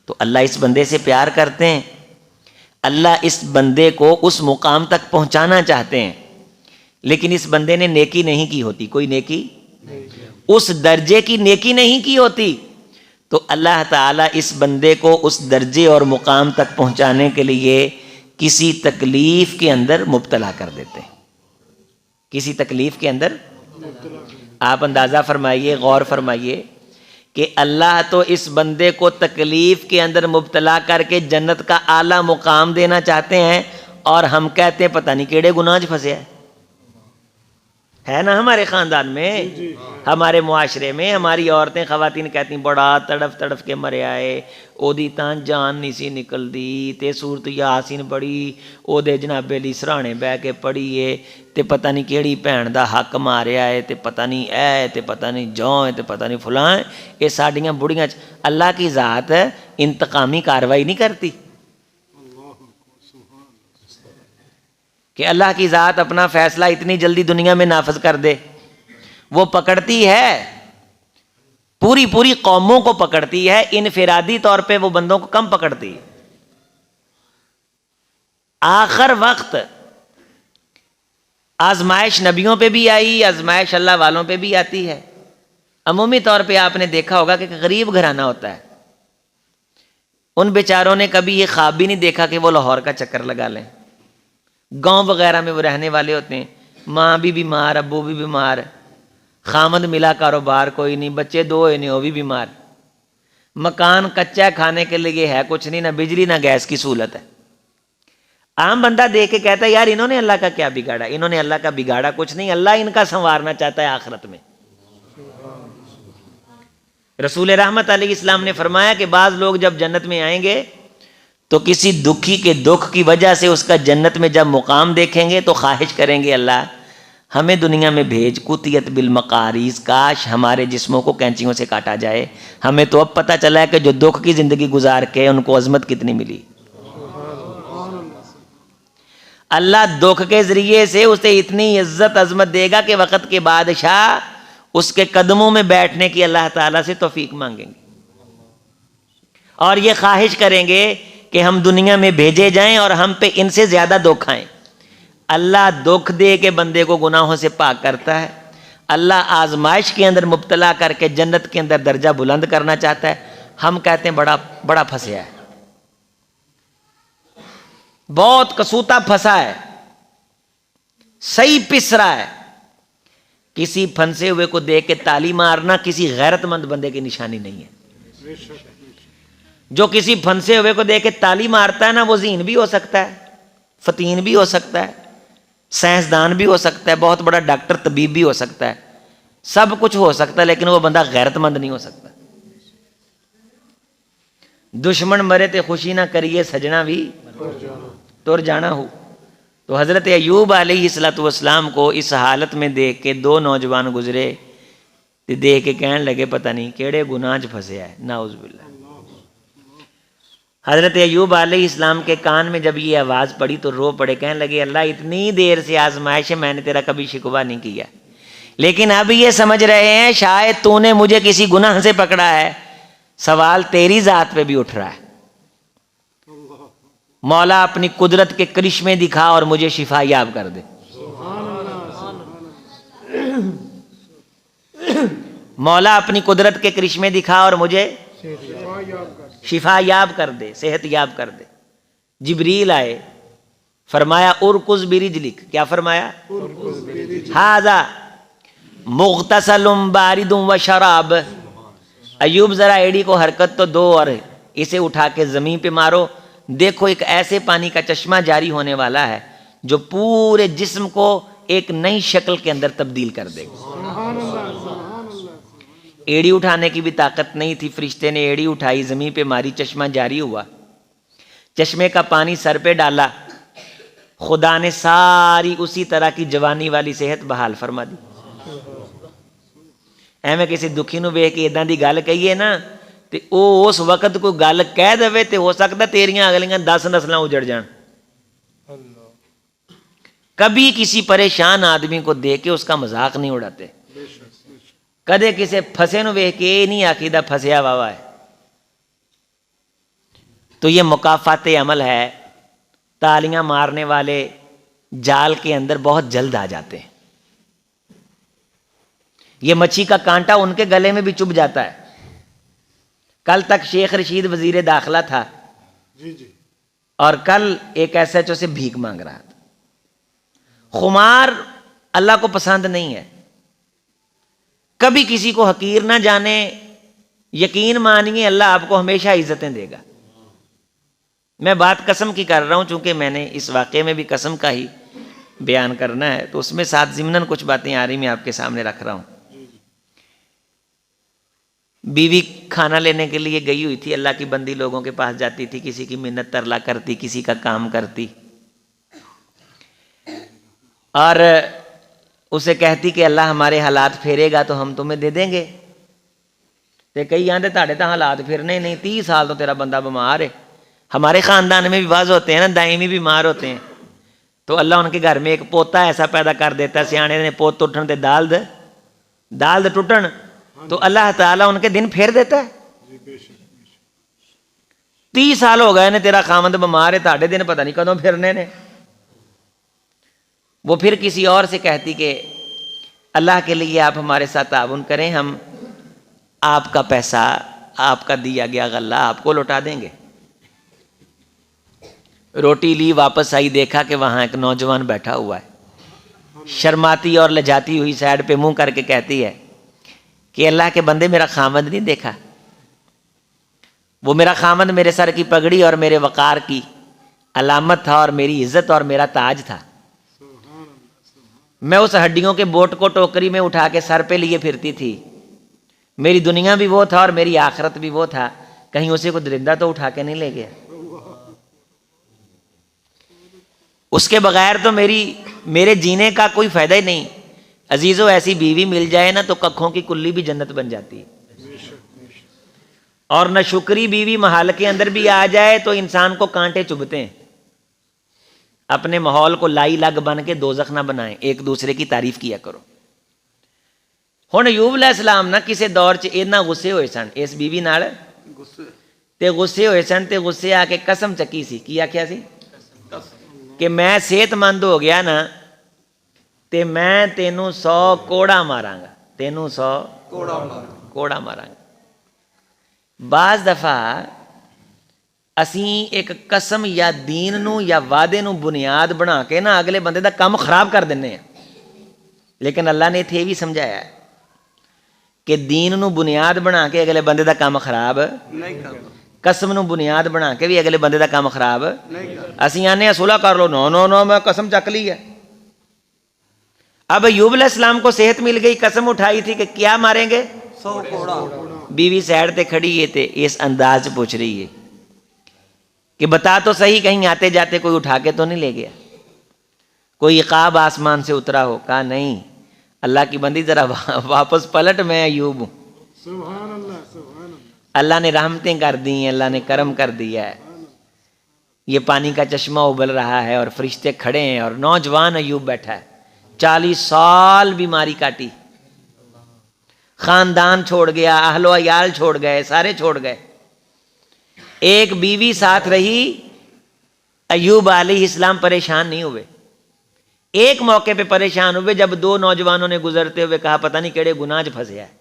تو اللہ اس بندے سے پیار کرتے ہیں, اللہ اس بندے کو اس مقام تک پہنچانا چاہتے ہیں, لیکن اس بندے نے نیکی نہیں کی ہوتی, کوئی نیکی اس درجے کی نیکی نہیں کی ہوتی, تو اللہ تعالیٰ اس بندے کو اس درجے اور مقام تک پہنچانے کے لیے کسی تکلیف کے اندر مبتلا کر دیتے ہیں, کسی تکلیف کے اندر. آپ اندازہ فرمائیے, غور فرمائیے کہ اللہ تو اس بندے کو تکلیف کے اندر مبتلا کر کے جنت کا اعلیٰ مقام دینا چاہتے ہیں, اور ہم کہتے ہیں پتہ نہیں کیڑے گناہ چ پھنسے ہے نا. ہمارے خاندان میں, ہمارے معاشرے میں ہماری عورتیں خواتین کہتی ہیں بڑا تڑف تڑف کے مرے آئے, او دی تاں جان نہیں سی نکل دی, تے صورت یاسین بڑی او دے جنابے لی سرانے بہ کے پڑھیے, تے پتہ نہیں کیڑی بھین دا حق ماریا ہے, تے پتہ نہیں اے, تے پتہ نہیں جوں, تے پتہ نہیں فلاں. یہ ساڈیاں بڑیاں اللہ کی ذات انتقامی کاروائی نہیں کرتی کہ اللہ کی ذات اپنا فیصلہ اتنی جلدی دنیا میں نافذ کر دے. وہ پکڑتی ہے, پوری پوری قوموں کو پکڑتی ہے, انفرادی طور پہ وہ بندوں کو کم پکڑتی ہے. آخر وقت آزمائش نبیوں پہ بھی آئی, آزمائش اللہ والوں پہ بھی آتی ہے. عمومی طور پہ آپ نے دیکھا ہوگا کہ غریب گھرانہ ہوتا ہے, ان بیچاروں نے کبھی یہ خواب بھی نہیں دیکھا کہ وہ لاہور کا چکر لگا لیں. گاؤں وغیرہ میں وہ رہنے والے ہوتے ہیں, ماں بھی بیمار, ابو بھی بیمار, خامد ملا کاروبار کوئی نہیں, بچے 2 ہوئے نہیں وہ بھی بیمار, مکان کچا کھانے کے لیے ہے کچھ نہیں, نہ بجلی نہ گیس کی سہولت ہے. عام بندہ دیکھ کے کہتا ہے یار انہوں نے اللہ کا کیا بگاڑا, انہوں نے اللہ کا بگاڑا کچھ نہیں, اللہ ان کا سنوارنا چاہتا ہے آخرت میں. رسول رحمت علیہ السلام نے فرمایا کہ بعض لوگ جب جنت میں آئیں گے تو کسی دکھی کے دکھ کی وجہ سے اس کا جنت میں جب مقام دیکھیں گے تو خواہش کریں گے اللہ ہمیں دنیا میں بھیج، قطیت بالمقاریض، کاش ہمارے جسموں کو کینچیوں سے کاٹا جائے. ہمیں تو اب پتہ چلا ہے کہ جو دکھ کی زندگی گزار کے ان کو عظمت کتنی ملی. اللہ دکھ کے ذریعے سے اسے اتنی عزت عظمت دے گا کہ وقت کے بادشاہ اس کے قدموں میں بیٹھنے کی اللہ تعالیٰ سے توفیق مانگیں گے اور یہ خواہش کریں گے کہ ہم دنیا میں بھیجے جائیں اور ہم پہ ان سے زیادہ دکھ آئیں. اللہ دکھ دے کے بندے کو گناہوں سے پاک کرتا ہے. اللہ آزمائش کے اندر مبتلا کر کے جنت کے اندر درجہ بلند کرنا چاہتا ہے. ہم کہتے ہیں بڑا پھنسیا ہے، بہت کسوتا پھنسا ہے، صحیح پس رہا ہے. کسی پھنسے ہوئے کو دیکھ کے تالی مارنا کسی غیرت مند بندے کی نشانی نہیں ہے. جو کسی پھنسے ہوئے کو دیکھ کے تالی مارتا ہے نا، وہ ذہین بھی ہو سکتا ہے، فتین بھی ہو سکتا ہے، سائنسدان بھی ہو سکتا ہے، بہت بڑا ڈاکٹر طبیب بھی ہو سکتا ہے، سب کچھ ہو سکتا ہے، لیکن وہ بندہ غیرت مند نہیں ہو سکتا. دشمن مرے تے خوشی نہ کریے، سجنا بھی تر جانا ہو. تو حضرت ایوب علیہ السلام کو اس حالت میں دیکھ کے دو نوجوان گزرے، دیکھ کے کہنے لگے پتہ نہیں کیڑے گناہ چ پھنسے ہے. نعوذ باللہ. حضرت ایوب علیہ السلام کے کان میں جب یہ آواز پڑی تو رو پڑے، کہنے لگے اللہ اتنی دیر سے آزمائش ہے، میں نے تیرا کبھی شکوہ نہیں کیا، لیکن اب یہ سمجھ رہے ہیں شاید تو نے مجھے کسی گناہ سے پکڑا ہے. سوال تیری ذات پہ بھی اٹھ رہا ہے. مولا اپنی قدرت کے کرشمے دکھا اور مجھے شفا یاب کر دے. مولا اپنی قدرت کے کرشمے دکھا اور مجھے شفا یاب کر دے، صحت یاب کر دے. جبریل آئے، فرمایا ارکض برجلک. کیا فرمایا؟ ھذا مغتسل بارد و شراب. ایوب ذرا ایڑی کو حرکت تو دو اور اسے اٹھا کے زمین پہ مارو. دیکھو ایک ایسے پانی کا چشمہ جاری ہونے والا ہے جو پورے جسم کو ایک نئی شکل کے اندر تبدیل کر دے گا. ایڑی اٹھانے کی بھی طاقت نہیں تھی، فرشتے نے ایڑی اٹھائی، زمین پہ ماری، چشمہ جاری ہوا. چشمے کا پانی سر پہ ڈالا، خدا نے ساری اسی طرح کی جوانی والی صحت بحال فرما دی. ایویں کسی دکھی نو ویکھ کے اداں دی گل کہیے نا تے او اس وقت کوئی گل کہہ دے تے ہو سکتا تیریاں اگلیاں 10 نسلاں اجڑ جان. کبھی کسی پریشان آدمی کو دیکھ کے اس کا مذاق نہیں اڑاتے. کدے کسی پھنسے نو ویکھ کے یہ نہیں آکھیدا پھنسیا واوا ہے. تو یہ مکافات عمل ہے. تالیاں مارنے والے جال کے اندر بہت جلد آ جاتے ہیں. یہ مچھی کا کانٹا ان کے گلے میں بھی چبھ جاتا ہے. کل تک شیخ رشید وزیر داخلہ تھا اور کل ایک ایس ایچ او سے بھیک مانگ رہا تھا. خمار اللہ کو پسند نہیں ہے. کبھی کسی کو حقیر نہ جانے، یقین مانیے اللہ آپ کو ہمیشہ عزتیں دے گا. میں بات قسم کی کر رہا ہوں چونکہ میں نے اس واقعے میں بھی قسم کا ہی بیان کرنا ہے، تو اس میں ساتھ ضمناً کچھ باتیں آ رہی میں آپ کے سامنے رکھ رہا ہوں. بیوی کھانا لینے کے لیے گئی ہوئی تھی. اللہ کی بندی لوگوں کے پاس جاتی تھی، کسی کی منت ترلا کرتی، کسی کا کام کرتی اور اسے کہتی کہ اللہ ہمارے حالات پھیرے گا تو ہم تمہیں دے دیں گے. تے کئی آندے تاڑے تا حالات پھرنے نہیں، 30 سال تو تیرا بندہ بیمار ہے. ہمارے خاندان میں بھی بعض ہوتے ہیں نا دائمی بیمار ہوتے ہیں، تو اللہ ان کے گھر میں ایک پوتا ایسا پیدا کر دیتا ہے، سیانے نے پوت اٹھن تے دال دے ٹوٹن، تو اللہ تعالیٰ ان کے دن پھیر دیتا ہے. 30 سال ہو گئے نے تیرا خامند بیمار ہے، تاڑے دن پتہ نہیں کدوں پھرنے نے. وہ پھر کسی اور سے کہتی کہ اللہ کے لیے آپ ہمارے ساتھ تعاون کریں، ہم آپ کا پیسہ، آپ کا دیا گیا غلہ آپ کو لوٹا دیں گے. روٹی لی، واپس آئی، دیکھا کہ وہاں ایک نوجوان بیٹھا ہوا ہے. شرماتی اور لجاتی ہوئی سائڈ پہ منہ کر کے کہتی ہے کہ اللہ کے بندے میرا خامند نہیں دیکھا؟ وہ میرا خامند میرے سر کی پگڑی اور میرے وقار کی علامت تھا اور میری عزت اور میرا تاج تھا. میں اس ہڈیوں کے بوٹ کو ٹوکری میں اٹھا کے سر پہ لیے پھرتی تھی. میری دنیا بھی وہ تھا اور میری آخرت بھی وہ تھا. کہیں اسے کو درندہ تو اٹھا کے نہیں لے گیا. اس کے بغیر تو میرے جینے کا کوئی فائدہ ہی نہیں. عزیزو ایسی بیوی مل جائے نا تو ککھوں کی کلی بھی جنت بن جاتی ہے، اور نہ شکری بیوی محل کے اندر بھی آ جائے تو انسان کو کانٹے چبھتے ہیں۔ اپنے ماحول کو لائی لگ بن کے دوزخ نہ بنائیں، ایک دوسرے کی تعریف کیا کرو۔ ہن ایوب علیہ السلام نہ کسے دور چ اتنا غصے ہوئے سن اس بیوی نال، تے غصے ہوئے سن تے غصے آ کے قسم چکی سی، کی آکھیا سی کہ میں صحت مند ہو گیا نا تے میں تینوں 100 کوڑا ماراں گا، تینوں 100 کوڑا ماراں گا۔ بعض دفعہ اسیں ایک قسم یا دین نو یا وعدے نو بنیاد بنا کے نا اگلے بندے دا کام خراب کر دینے ہیں، لیکن اللہ نے اتھے بھی سمجھایا ہے کہ دین نو بنیاد بنا کے اگلے بندے دا کام خراب نہیں کرنا، قسم نو بنیاد بنا کے بھی اگلے بندے دا کام خراب نہیں کرنا۔ اسیں آنے صلح کر لو، نو نو نو میں قسم چک لی ہے۔ اب ایوب علیہ السلام کو صحت مل گئی، قسم اٹھائی تھی کہ کیا ماریں گے، 100 کوڑا۔ بیوی سائڈ تے کھڑی ہے تے اس انداز پوچھ رہی ہے کہ بتا تو صحیح کہیں آتے جاتے کوئی اٹھا کے تو نہیں لے گیا، کوئی عقاب آسمان سے اترا ہو؟ کہا نہیں، اللہ کی بندی ذرا واپس پلٹ، میں ایوب ہوں۔ سبحان اللہ، سبحان اللہ۔ اللہ نے رحمتیں کر دی ہیں، اللہ نے کرم کر دیا ہے، یہ پانی کا چشمہ ابل رہا ہے اور فرشتے کھڑے ہیں اور نوجوان ایوب بیٹھا ہے، 40 سال بیماری کاٹی، خاندان چھوڑ گیا، اہل و عیال چھوڑ گئے، سارے چھوڑ گئے، ایک بیوی ساتھ رہی۔ ایوب علیہ السلام پریشان نہیں ہوئے، ایک موقع پہ پریشان ہوئے جب 2 نوجوانوں نے گزرتے ہوئے کہا پتہ نہیں کیڑے گناہ چ پھسیا ہے۔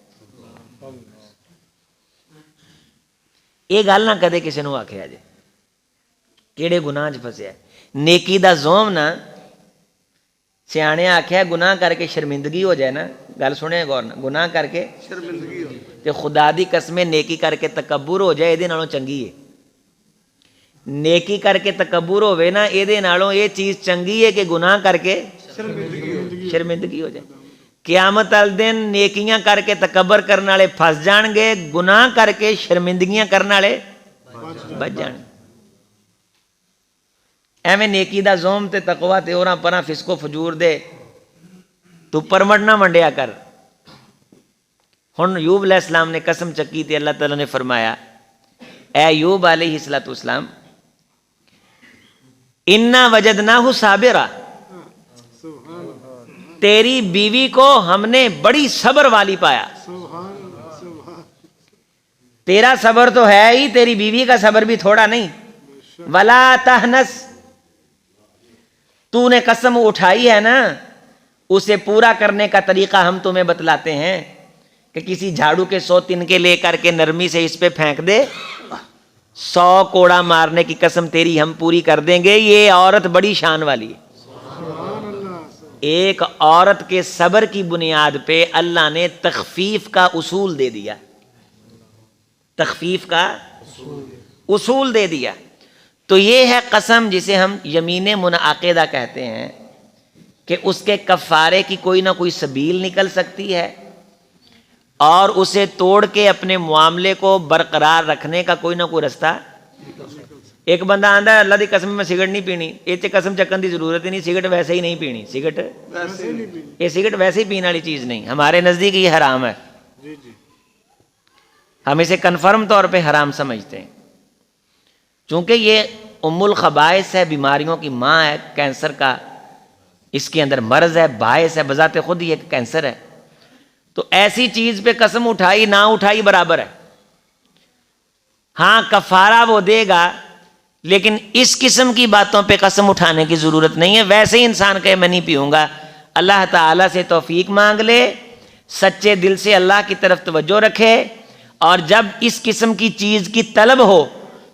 یہ گل نہ کدے کسی نے آخیا جے کیڑے گناہ چ پھسیا ہے۔ نیکی دا زوم نہ سیانے آخیا گناہ کر کے شرمندگی ہو جائے نا، گل سنے غور نہ، گناہ کر کے شرمندگی ہو تے خدا دی قسم نیکی کر کے تکبر ہو جائے یہ نالوں چنگی ہے۔ نیکی کر کے تکبر ہوئے نا یہ نالوں یہ چیز چنگی ہے کہ گناہ کر کے شرمندگی ہو جائے۔ قیامت ال دن نیکیاں کر کے تکبر کرنے والے پھس جان گے، گناہ کر کے شرمندگیاں کرنے والے بچ جان گے۔ ایویں نیکی دا زوم تے تقوی تے اوراں پراں فسق و فجور دے تو پرمٹ نہ ونڈیا کر۔ ہن ایوب علیہ السلام نے قسم چکی تے اللہ تعالیٰ نے فرمایا اے ایوب علیہ السلام انا وجدناہ صابرا، تیری بیوی کو ہم نے بڑی صبر والی پایا۔ تیرا صبر تو ہے ہی، تیری بیوی کا صبر بھی تھوڑا نہیں۔ ولا تہنس، تو نے قسم اٹھائی ہے نا، اسے پورا کرنے کا طریقہ ہم تمہیں بتلاتے ہیں کہ کسی جھاڑو کے 100 تنکے لے کر کے نرمی سے اس پہ پھینک دے، 100 کوڑا مارنے کی قسم تیری ہم پوری کر دیں گے۔ یہ عورت بڑی شان والی ہے۔ ایک عورت کے صبر کی بنیاد پہ اللہ نے تخفیف کا اصول دے دیا، تخفیف کا اصول دے دیا۔ تو یہ ہے قسم جسے ہم یمین منعقدہ کہتے ہیں کہ اس کے کفارے کی کوئی نہ کوئی سبیل نکل سکتی ہے اور اسے توڑ کے اپنے معاملے کو برقرار رکھنے کا کوئی نہ کوئی رستہ۔ ایک بندہ آندا ہے اللہ دی قسم میں سگرٹ نہیں پینی، یہ تے قسم چکن دی ضرورت ہی نہیں، سگرٹ ویسے ہی نہیں پینی، سگرٹ یہ سگرٹ ویسے ہی پینے والی چیز نہیں، ہمارے نزدیک یہ حرام ہے، ہم اسے کنفرم طور پہ حرام سمجھتے ہیں چونکہ یہ ام الخبائث ہے، بیماریوں کی ماں ہے، کینسر کا اس کے اندر مرض ہے، باعث ہے، بذات خود یہ کینسر ہے۔ تو ایسی چیز پہ قسم اٹھائی نہ اٹھائی برابر ہے۔ ہاں کفارہ وہ دے گا، لیکن اس قسم کی باتوں پہ قسم اٹھانے کی ضرورت نہیں ہے۔ ویسے ہی انسان کہے میں نہیں پیوں گا، اللہ تعالیٰ سے توفیق مانگ لے، سچے دل سے اللہ کی طرف توجہ رکھے، اور جب اس قسم کی چیز کی طلب ہو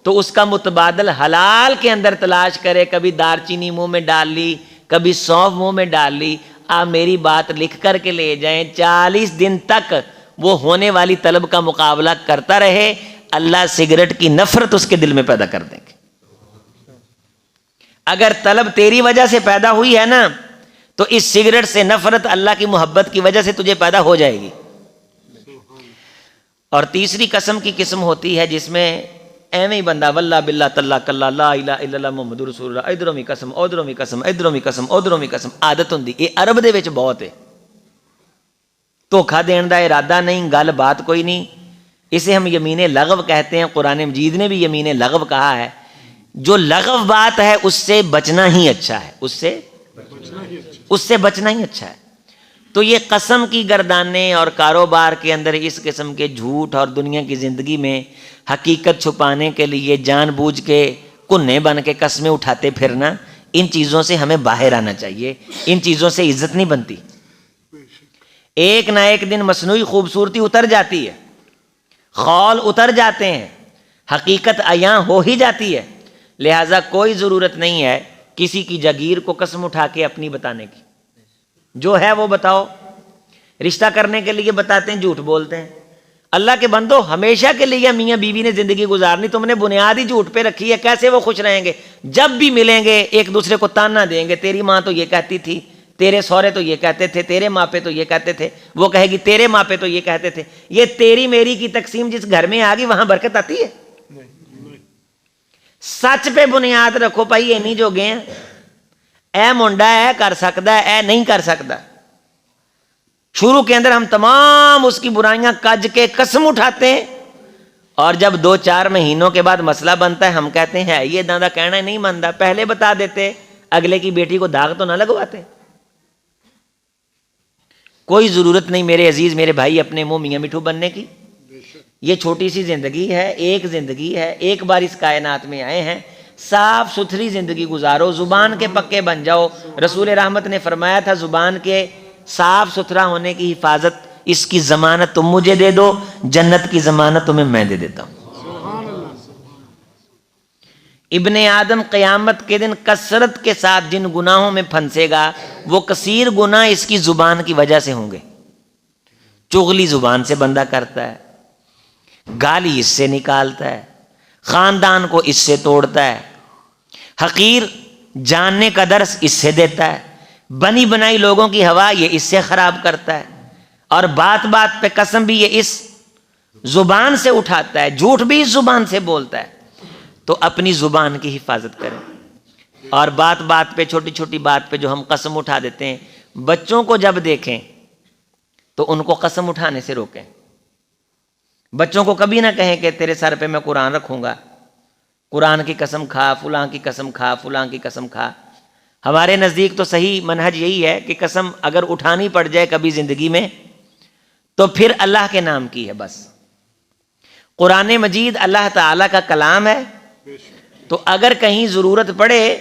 تو اس کا متبادل حلال کے اندر تلاش کرے۔ کبھی دار چینی منہ میں ڈال لی، کبھی سونف منہ میں ڈال لی۔ آپ میری بات لکھ کر کے لے جائیں، 40 دن تک وہ ہونے والی طلب کا مقابلہ کرتا رہے، اللہ سگریٹ کی نفرت اس کے دل میں پیدا کر دیں گے۔ اگر طلب تیری وجہ سے پیدا ہوئی ہے نا تو اس سگریٹ سے نفرت اللہ کی محبت کی وجہ سے تجھے پیدا ہو جائے گی۔ اور تیسری قسم کی قسم ہوتی ہے جس میں ایویں ہی بندہ واللہ باللہ تاللہ کلہ لا الہ الا اللہ محمد رسول اللہ، ادھروں بھی قسم ادھروں بھی قسم ادھروں بھی قسم ادھروں بھی قسم، عادت ہوندی۔ یہ عرب دے وچ بہت ہے، دھوکھا دین دا ارادہ نہیں، گل بات کوئی نہیں. اسے ہم یمین لغو کہتے ہیں. قرآن مجید نے بھی یمین لغو کہا ہے. جو لغو بات ہے اس سے بچنا ہی اچھا ہے، اس سے بچنا ہی اچھا ہے. تو یہ قسم کی گردانے اور کاروبار کے اندر اس قسم کے جھوٹ اور دنیا کی زندگی میں حقیقت چھپانے کے لیے جان بوجھ کے کنے بن کے قسمیں اٹھاتے پھرنا، ان چیزوں سے ہمیں باہر آنا چاہیے. ان چیزوں سے عزت نہیں بنتی. ایک نہ ایک دن مصنوعی خوبصورتی اتر جاتی ہے، خول اتر جاتے ہیں، حقیقت عیاں ہو ہی جاتی ہے. لہٰذا کوئی ضرورت نہیں ہے کسی کی جاگیر کو قسم اٹھا کے اپنی بتانے کی. جو ہے وہ بتاؤ. رشتہ کرنے کے لیے بتاتے ہیں، جھوٹ بولتے ہیں. اللہ کے بندو، ہمیشہ کے لیے میاں بیوی نے زندگی گزارنی، تم نے بنیاد ہی جھوٹ پہ رکھی ہے. کیسے وہ خوش رہیں گے؟ جب بھی ملیں گے ایک دوسرے کو تانا دیں گے، تیری ماں تو یہ کہتی تھی، تیرے سورے تو یہ کہتے تھے، تیرے ماں پہ تو یہ کہتے تھے. وہ کہے گی تیرے ماں پہ تو یہ کہتے تھے. یہ تیری میری کی تقسیم جس گھر میں آ گئی وہاں برکت آتی ہے؟ سچ پہ بنیاد رکھو بھائی. یہ نہیں جو گئے اے منڈا اے کر سکتا ہے، اے نہیں کر سکتا. شروع کے اندر ہم تمام اس کی برائیاں کج کے قسم اٹھاتے ہیں، اور جب 2-4 مہینوں کے بعد مسئلہ بنتا ہے ہم کہتے ہیں یہ دادا کہنا ہی نہیں مانتا. پہلے بتا دیتے، اگلے کی بیٹی کو داغ تو نہ لگواتے. کوئی ضرورت نہیں میرے عزیز میرے بھائی اپنے منہ میاں مٹھو بننے کی. یہ چھوٹی سی زندگی ہے، ایک زندگی ہے، ایک بار اس کائنات میں آئے ہیں. صاف ستھری زندگی گزارو، زبان کے پکے بن جاؤ. رسول رحمت نے فرمایا تھا زبان کے صاف ستھرا ہونے کی حفاظت، اس کی ضمانت تم مجھے دے دو، جنت کی ضمانت تمہیں میں دے دیتا ہوں. ابن آدم قیامت کے دن کثرت کے ساتھ جن گناہوں میں پھنسے گا وہ کثیر گناہ اس کی زبان کی وجہ سے ہوں گے. چغلی زبان سے بندہ کرتا ہے، گالی اس سے نکالتا ہے، خاندان کو اس سے توڑتا ہے، حقیر جاننے کا درس اس سے دیتا ہے، بنی بنائی لوگوں کی ہوا یہ اس سے خراب کرتا ہے، اور بات بات پہ قسم بھی یہ اس زبان سے اٹھاتا ہے، جھوٹ بھی اس زبان سے بولتا ہے. تو اپنی زبان کی حفاظت کریں. اور بات بات پہ چھوٹی چھوٹی بات پہ جو ہم قسم اٹھا دیتے ہیں، بچوں کو جب دیکھیں تو ان کو قسم اٹھانے سے روکیں. بچوں کو کبھی نہ کہیں کہ تیرے سر پہ میں قرآن رکھوں گا، قرآن کی قسم کھا، فلاں کی قسم کھا، فلاں کی قسم کھا. ہمارے نزدیک تو صحیح منہج یہی ہے کہ قسم اگر اٹھانی پڑ جائے کبھی زندگی میں تو پھر اللہ کے نام کی ہے بس. قرآن مجید اللہ تعالیٰ کا کلام ہے، تو اگر کہیں ضرورت پڑے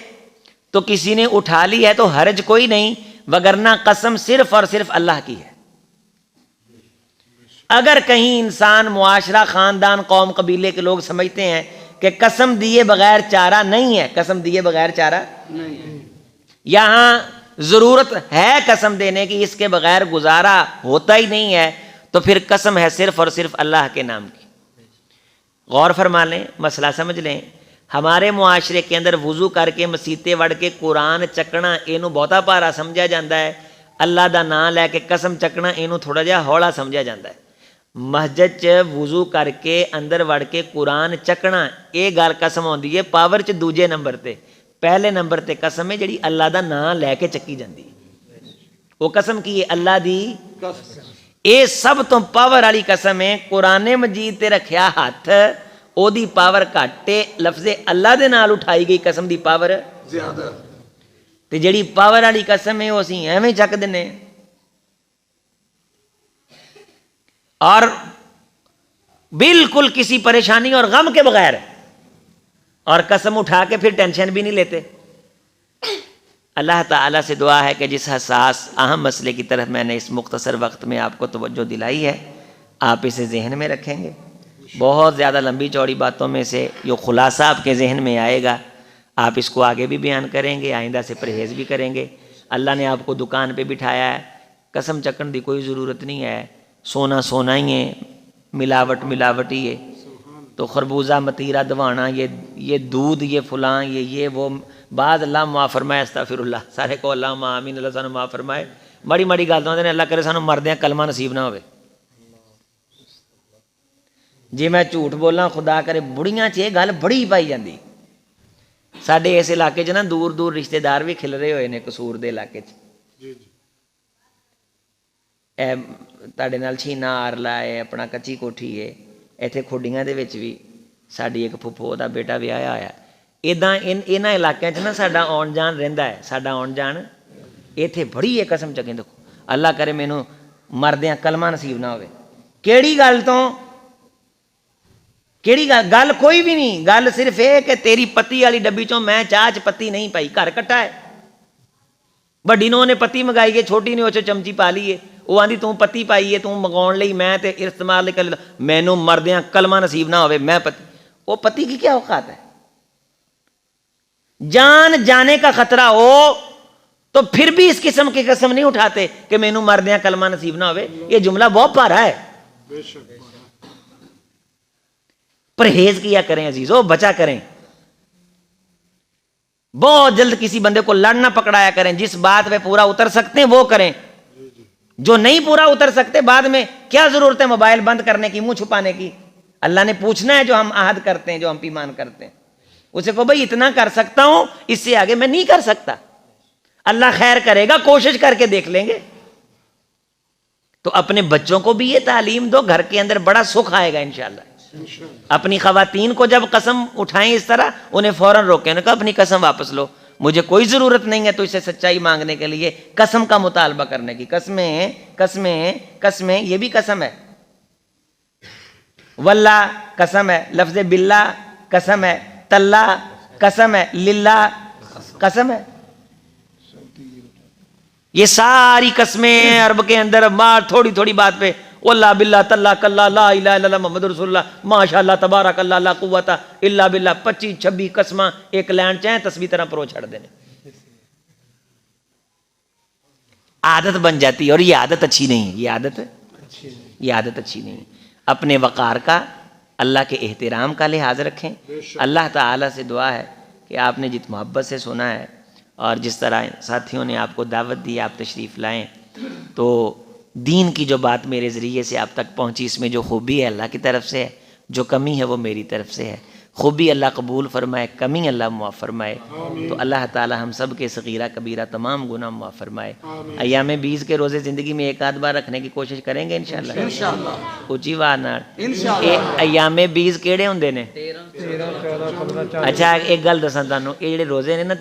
تو کسی نے اٹھا لی ہے تو حرج کوئی نہیں، وگرنہ قسم صرف اور صرف اللہ کی ہے. اگر کہیں انسان، معاشرہ، خاندان، قوم، قبیلے کے لوگ سمجھتے ہیں کہ قسم دیے بغیر چارہ نہیں ہے، قسم دیے بغیر چارہ یہاں ضرورت ہے قسم دینے کی، اس کے بغیر گزارا ہوتا ہی نہیں ہے، تو پھر قسم ہے صرف اور صرف اللہ کے نام کی. غور فرما لیں، مسئلہ سمجھ لیں. ہمارے معاشرے کے اندر وضو کر کے مسیتے وڑ کے قرآن چکنا اینو بہتا پارا سمجھا جاتا ہے. اللہ دا نام لے کے قسم چکنا اینو تھوڑا جہا ہولا سمجھا جاتا ہے. مسجد چ وضو کر کے اندر وڑ کے قرآن چکنا یہ گل قسم ہوندی ہے پاور چ دوجے نمبر تے. پہلے نمبر تے قسم ہے جڑی اللہ دا نام لے کے چکی جاندی ہے. وہ قسم کی ہے اللہ دی اے سب تو پاور والی قسم ہے. قرآن مجید تے رکھیا ہاتھ او دی پاور گھٹے، لفظ اللہ دے نال اٹھائی گئی قسم دی پاور زیادہ. تے جڑی پاور والی قسم ہے وہ اسی ایویں چک دینے اور بالکل کسی پریشانی اور غم کے بغیر، اور قسم اٹھا کے پھر ٹینشن بھی نہیں لیتے. اللہ تعالیٰ سے دعا ہے کہ جس حساس اہم مسئلے کی طرف میں نے اس مختصر وقت میں آپ کو توجہ دلائی ہے آپ اسے ذہن میں رکھیں گے. بہت زیادہ لمبی چوڑی باتوں میں سے جو خلاصہ آپ کے ذہن میں آئے گا آپ اس کو آگے بھی بیان کریں گے، آئندہ سے پرہیز بھی کریں گے. اللہ نے آپ کو دکان پہ بٹھایا ہے، قسم چکن دی کوئی ضرورت نہیں ہے. سونا سونا ہی ہے، ملاوٹ ملاوٹ ہی ہے. تو خربوزہ متیرہ دوانا، یہ دودھ، یہ فلاں، یہ وہ بعض اللہ معاف فرمائے، استغفر اللہ، سارے کو اللہ آمین، اللہ سانو معاف فرمائے. مڑی مڑی گل تو اللہ کرے سانو مردیاں کلمہ نصیب نہ ہوئے. جی میں جھوٹ بولاں خدا کرے بڑیاں چ یہ گل بڑی پائی جاندی. ساڈے اس علاقے چ نا دور دور رشتے دار بھی کھل رہے ہوئے نے قصور دے علاقے چ. ਇਹ ਤੁਹਾਡੇ ਨਾਲ ਛੀਨਾ ਆਰਲਾ ਹੈ, ਆਪਣਾ ਕੱਚੀ ਕੋਠੀ ਹੈ, ਇੱਥੇ ਖੁੱਡੀਆਂ ਦੇ ਵਿੱਚ ਵੀ ਸਾਡੀ ਇੱਕ ਫੁੱਫੋ ਦਾ ਬੇਟਾ ਵਿਆਹਿਆ ਹੋਇਆ। ਇੱਦਾਂ ਇਹਨਾਂ ਇਲਾਕਿਆਂ 'ਚ ਨਾ ਸਾਡਾ ਆਉਣ ਜਾਣ ਰਹਿੰਦਾ ਹੈ, ਸਾਡਾ ਆਉਣ ਜਾਣ ਇੱਥੇ ਬੜੀ ਇਹ ਕਸਮ ਚੱਕੀ। ਦੇਖੋ ਅੱਲਾ ਕਰੇ ਮੈਨੂੰ ਮਰਦਿਆਂ ਕਲਮਾ ਨਸੀਬ ਨਾ ਹੋਵੇ। ਕਿਹੜੀ ਗੱਲ ਤੋਂ? ਕਿਹੜੀ ਗੱਲ? ਕੋਈ ਵੀ ਨਹੀਂ। ਗੱਲ ਸਿਰਫ ਇਹ ਕਿ ਤੇਰੀ ਪੱਤੀ ਵਾਲੀ ਡੱਬੀ ਚੋਂ ਮੈਂ ਚਾਹ 'ਚ ਪੱਤੀ ਨਹੀਂ ਪਾਈ, ਘਰ ਇਕੱਠਾ ਹੈ। ਵੱਡੀ ਨੂੰ ਉਹਨੇ ਪੱਤੀ ਮੰਗਾਈ ਹੈ, ਛੋਟੀ ਨੇ ਉਹ 'ਚ ਚਮਚੀ ਪਾ ਲਈ ਹੈ। ਉਹ ਆਂਦੀ ਤੂੰ ਪੱਤੀ ਪਾਈ ਹੈ, ਤੂੰ ਮੰਗਾਉਣ ਲਈ, ਮੈਂ ਤੇ ਇਸਤੇਮਾਲ ਲਈ ਕਰ, ਮੈਨੂੰ ਮਰਦਿਆਂ ਕਲਮਾ ਨਸੀਬ ਨਾ ਹੋਵੇ ਮੈਂ ਪੱਤੀ। وہ پتی کی کیا اوقات ہے؟ جان جانے کا خطرہ ہو تو پھر بھی اس قسم کی قسم نہیں اٹھاتے کہ مینوں مر دیاں کلمہ نصیب نہ ہوئے. یہ جملہ بہت بھارا ہے. پرہیز کیا کریں عزیزو، بچا کریں. بہت جلد کسی بندے کو لڑنا پکڑایا کریں. جس بات پہ پورا اتر سکتے ہیں وہ کریں. جو نہیں پورا اتر سکتے بعد میں کیا ضرورت ہے موبائل بند کرنے کی، منہ چھپانے کی. اللہ نے پوچھنا ہے جو ہم عہد کرتے ہیں، جو ہم پیمان کرتے ہیں. اسے کہو بھائی اتنا کر سکتا ہوں، اس سے آگے میں نہیں کر سکتا. اللہ خیر کرے گا، کوشش کر کے دیکھ لیں گے. تو اپنے بچوں کو بھی یہ تعلیم دو، گھر کے اندر بڑا سکھ آئے گا انشاءاللہ. اپنی خواتین کو جب قسم اٹھائیں اس طرح، انہیں فوراً روکیں. انہوں نے کہا اپنی قسم واپس لو، مجھے کوئی ضرورت نہیں ہے تو اسے سچائی مانگنے کے لیے قسم کا مطالبہ کرنے کی. قسمیں قسمیں قسمیں، یہ بھی قسم ہے. واللہ قسم ہے، لفظ باللہ قسم ہے، تاللہ قسم ہے، للہ قسم ہے. یہ ساری قسمیں عرب کے اندر مار تھوڑی تھوڑی بات پہ واللہ باللہ تاللہ کلہ لا الہ الا اللہ محمد رسول اللہ ماشاء اللہ تبارک اللہ لا قوت الا باللہ 25-26 قسماں ایک لائن چاہیں تسبیح طرح پرو چھڑ دینے. عادت بن جاتی ہے اور یہ عادت اچھی نہیں ہے. یہ عادت اچھی نہیں ہے. اپنے وقار کا، اللہ کے احترام کا لحاظ رکھیں. اللہ تعالیٰ سے دعا ہے کہ آپ نے جت محبت سے سنا ہے اور جس طرح ساتھیوں نے آپ کو دعوت دی، آپ تشریف لائیں، تو دین کی جو بات میرے ذریعے سے آپ تک پہنچی، اس میں جو خوبی ہے اللہ کی طرف سے ہے، جو کمی ہے وہ میری طرف سے ہے. خوبی اللہ قبول فرمائے، کمی اللہ معاف فرمائے. تو اللہ تعالی ہم سب کے صغیرہ کبیرہ تمام گناہ معاف فرمائے. ایام 20 کے روزے زندگی میں ایک آدھ بار رکھنے کی کوشش کریں گے انشاءاللہ. اونچی آواز نال. ایام 20 کیڑے ہوندے نے؟ 13 اچھا ایک گل دساں تانوں، یہ جڑے روزے نے نا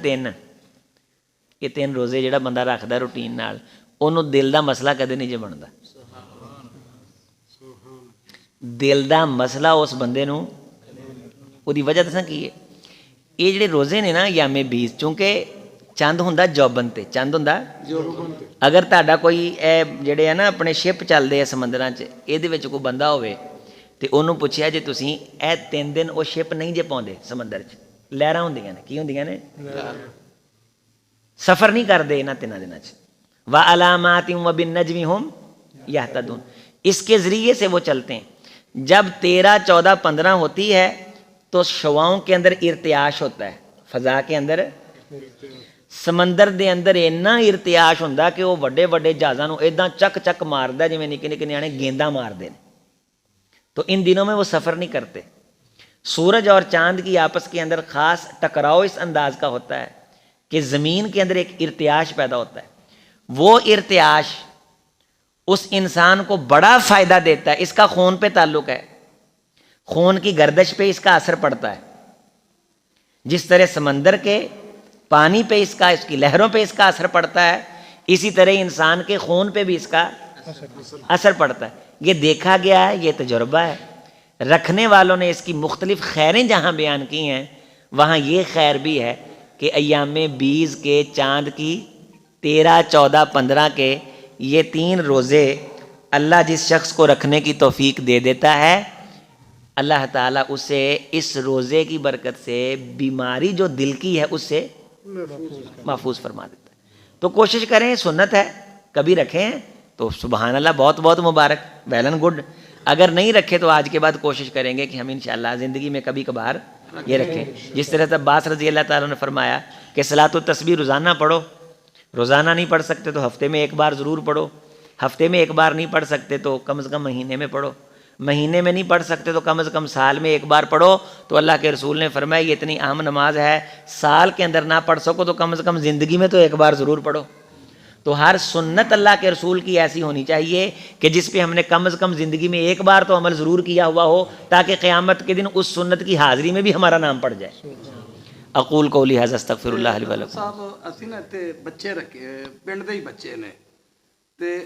یہ 3 روزے جڑا بندہ رکھدا روٹین نال، ਉਹਨੂੰ ਦਿਲ ਦਾ ਮਸਲਾ ਕਦੇ ਨਹੀਂ ਜੇ ਬਣਦਾ. ਦਿਲ ਦਾ ਮਸਲਾ ਉਸ ਬੰਦੇ ਨੂੰ, ਉਹਦੀ ਵਜ੍ਹਾ ਦੱਸਾਂ ਕੀ ਹੈ? ਇਹ ਜਿਹੜੇ ਰੋਜ਼ੇ ਨੇ ਨਾ ਯਾਮੇ 20, ਚੂੰਕਿ ਚੰਦ ਹੁੰਦਾ ਜੋਬਨ ਤੇ, ਚੰਦ ਹੁੰਦਾ ਅਗਰ ਤੁਹਾਡਾ ਕੋਈ ਇਹ ਜਿਹੜੇ ਆ ਨਾ ਆਪਣੇ ਸ਼ਿਪ ਚੱਲਦੇ ਆ ਸਮੁੰਦਰਾਂ 'ਚ, ਇਹਦੇ ਵਿੱਚ ਕੋਈ ਬੰਦਾ ਹੋਵੇ ਤੇ ਉਹਨੂੰ ਪੁੱਛਿਆ ਜੇ ਤੁਸੀਂ ਇਹ 3 ਦਿਨ ਉਹ ਸ਼ਿਪ ਨਹੀਂ ਜੇ ਪਾਉਂਦੇ ਸਮੁੰਦਰ 'ਚ, ਲਹਿਰਾਂ ਹੁੰਦੀਆਂ ਨੇ, ਕੀ ਹੁੰਦੀਆਂ ਨੇ? ਸਫ਼ਰ ਨਹੀਂ ਕਰਦੇ ਇਹਨਾਂ 3 ਦਿਨਾਂ 'ਚ. وَعَلَامَاتٍ وَبِالنَّجْمِ هُمْ يَهْتَدُونَ. اس کے ذریعے سے وہ چلتے ہیں. جب 13 14 15 ہوتی ہے تو شواؤں کے اندر ارتعاش ہوتا ہے، فضا کے اندر سمندر دے اندر اتنا ارتعاش ہوتا کہ وہ وڈے وڈے جہازاں نوں اداں چک چک ماردا جویں نکے نکے نیانے گینداں ماردے نے. تو ان دنوں میں وہ سفر نہیں کرتے. سورج اور چاند کی آپس کے اندر خاص ٹکراؤ اس انداز کا ہوتا ہے کہ زمین کے اندر ایک ارتعاش پیدا ہوتا ہے. وہ ارتعاش اس انسان کو بڑا فائدہ دیتا ہے. اس کا خون پہ تعلق ہے، خون کی گردش پہ اس کا اثر پڑتا ہے. جس طرح سمندر کے پانی پہ اس کی لہروں پہ اس کا اثر پڑتا ہے، اسی طرح انسان کے خون پہ بھی اس کا اثر پڑتا ہے. یہ دیکھا گیا ہے، یہ تجربہ ہے. رکھنے والوں نے اس کی مختلف خیریں جہاں بیان کی ہیں، وہاں یہ خیر بھی ہے کہ ایام 20 کے چاند کی 13 14 15 کے یہ 3 روزے اللہ جس شخص کو رکھنے کی توفیق دے دیتا ہے، اللہ تعالیٰ اسے اس روزے کی برکت سے بیماری جو دل کی ہے اس سے محفوظ فرما دیتا ہے. تو کوشش کریں، سنت ہے، کبھی رکھیں تو سبحان اللہ، بہت بہت مبارک، ویل اینڈ گڈ. اگر نہیں رکھے تو آج کے بعد کوشش کریں گے کہ ہم انشاءاللہ زندگی میں کبھی کبھار یہ رکھیں. جس طرح سے عباس رضی اللہ تعالیٰ نے فرمایا کہ صلاۃ التسبیح روزانہ پڑھو. روزانہ نہیں پڑھ سکتے تو ہفتے میں ایک بار ضرور پڑھو. ہفتے میں ایک بار نہیں پڑھ سکتے تو کم از کم مہینے میں پڑھو. مہینے میں نہیں پڑھ سکتے تو کم از کم سال میں ایک بار پڑھو. تو اللہ کے رسول نے فرمایا یہ اتنی اہم نماز ہے، سال کے اندر نہ پڑھ سکو تو کم از کم زندگی میں تو ایک بار ضرور پڑھو. تو تو ہر سنت اللہ کے رسول کی ایسی ہونی چاہیے کہ جس پہ ہم نے کم از کم زندگی میں ایک بار تو عمل ضرور کیا ہوا ہو، تاکہ قیامت کے دن اس سنت کی حاضری میں بھی ہمارا نام پڑ جائے۔ اقول قولی ھذا استغفر اللہ لی ولکم۔ صاحب اسی نا تے بچے رکھے پنڈ دے ہی بچے نے تے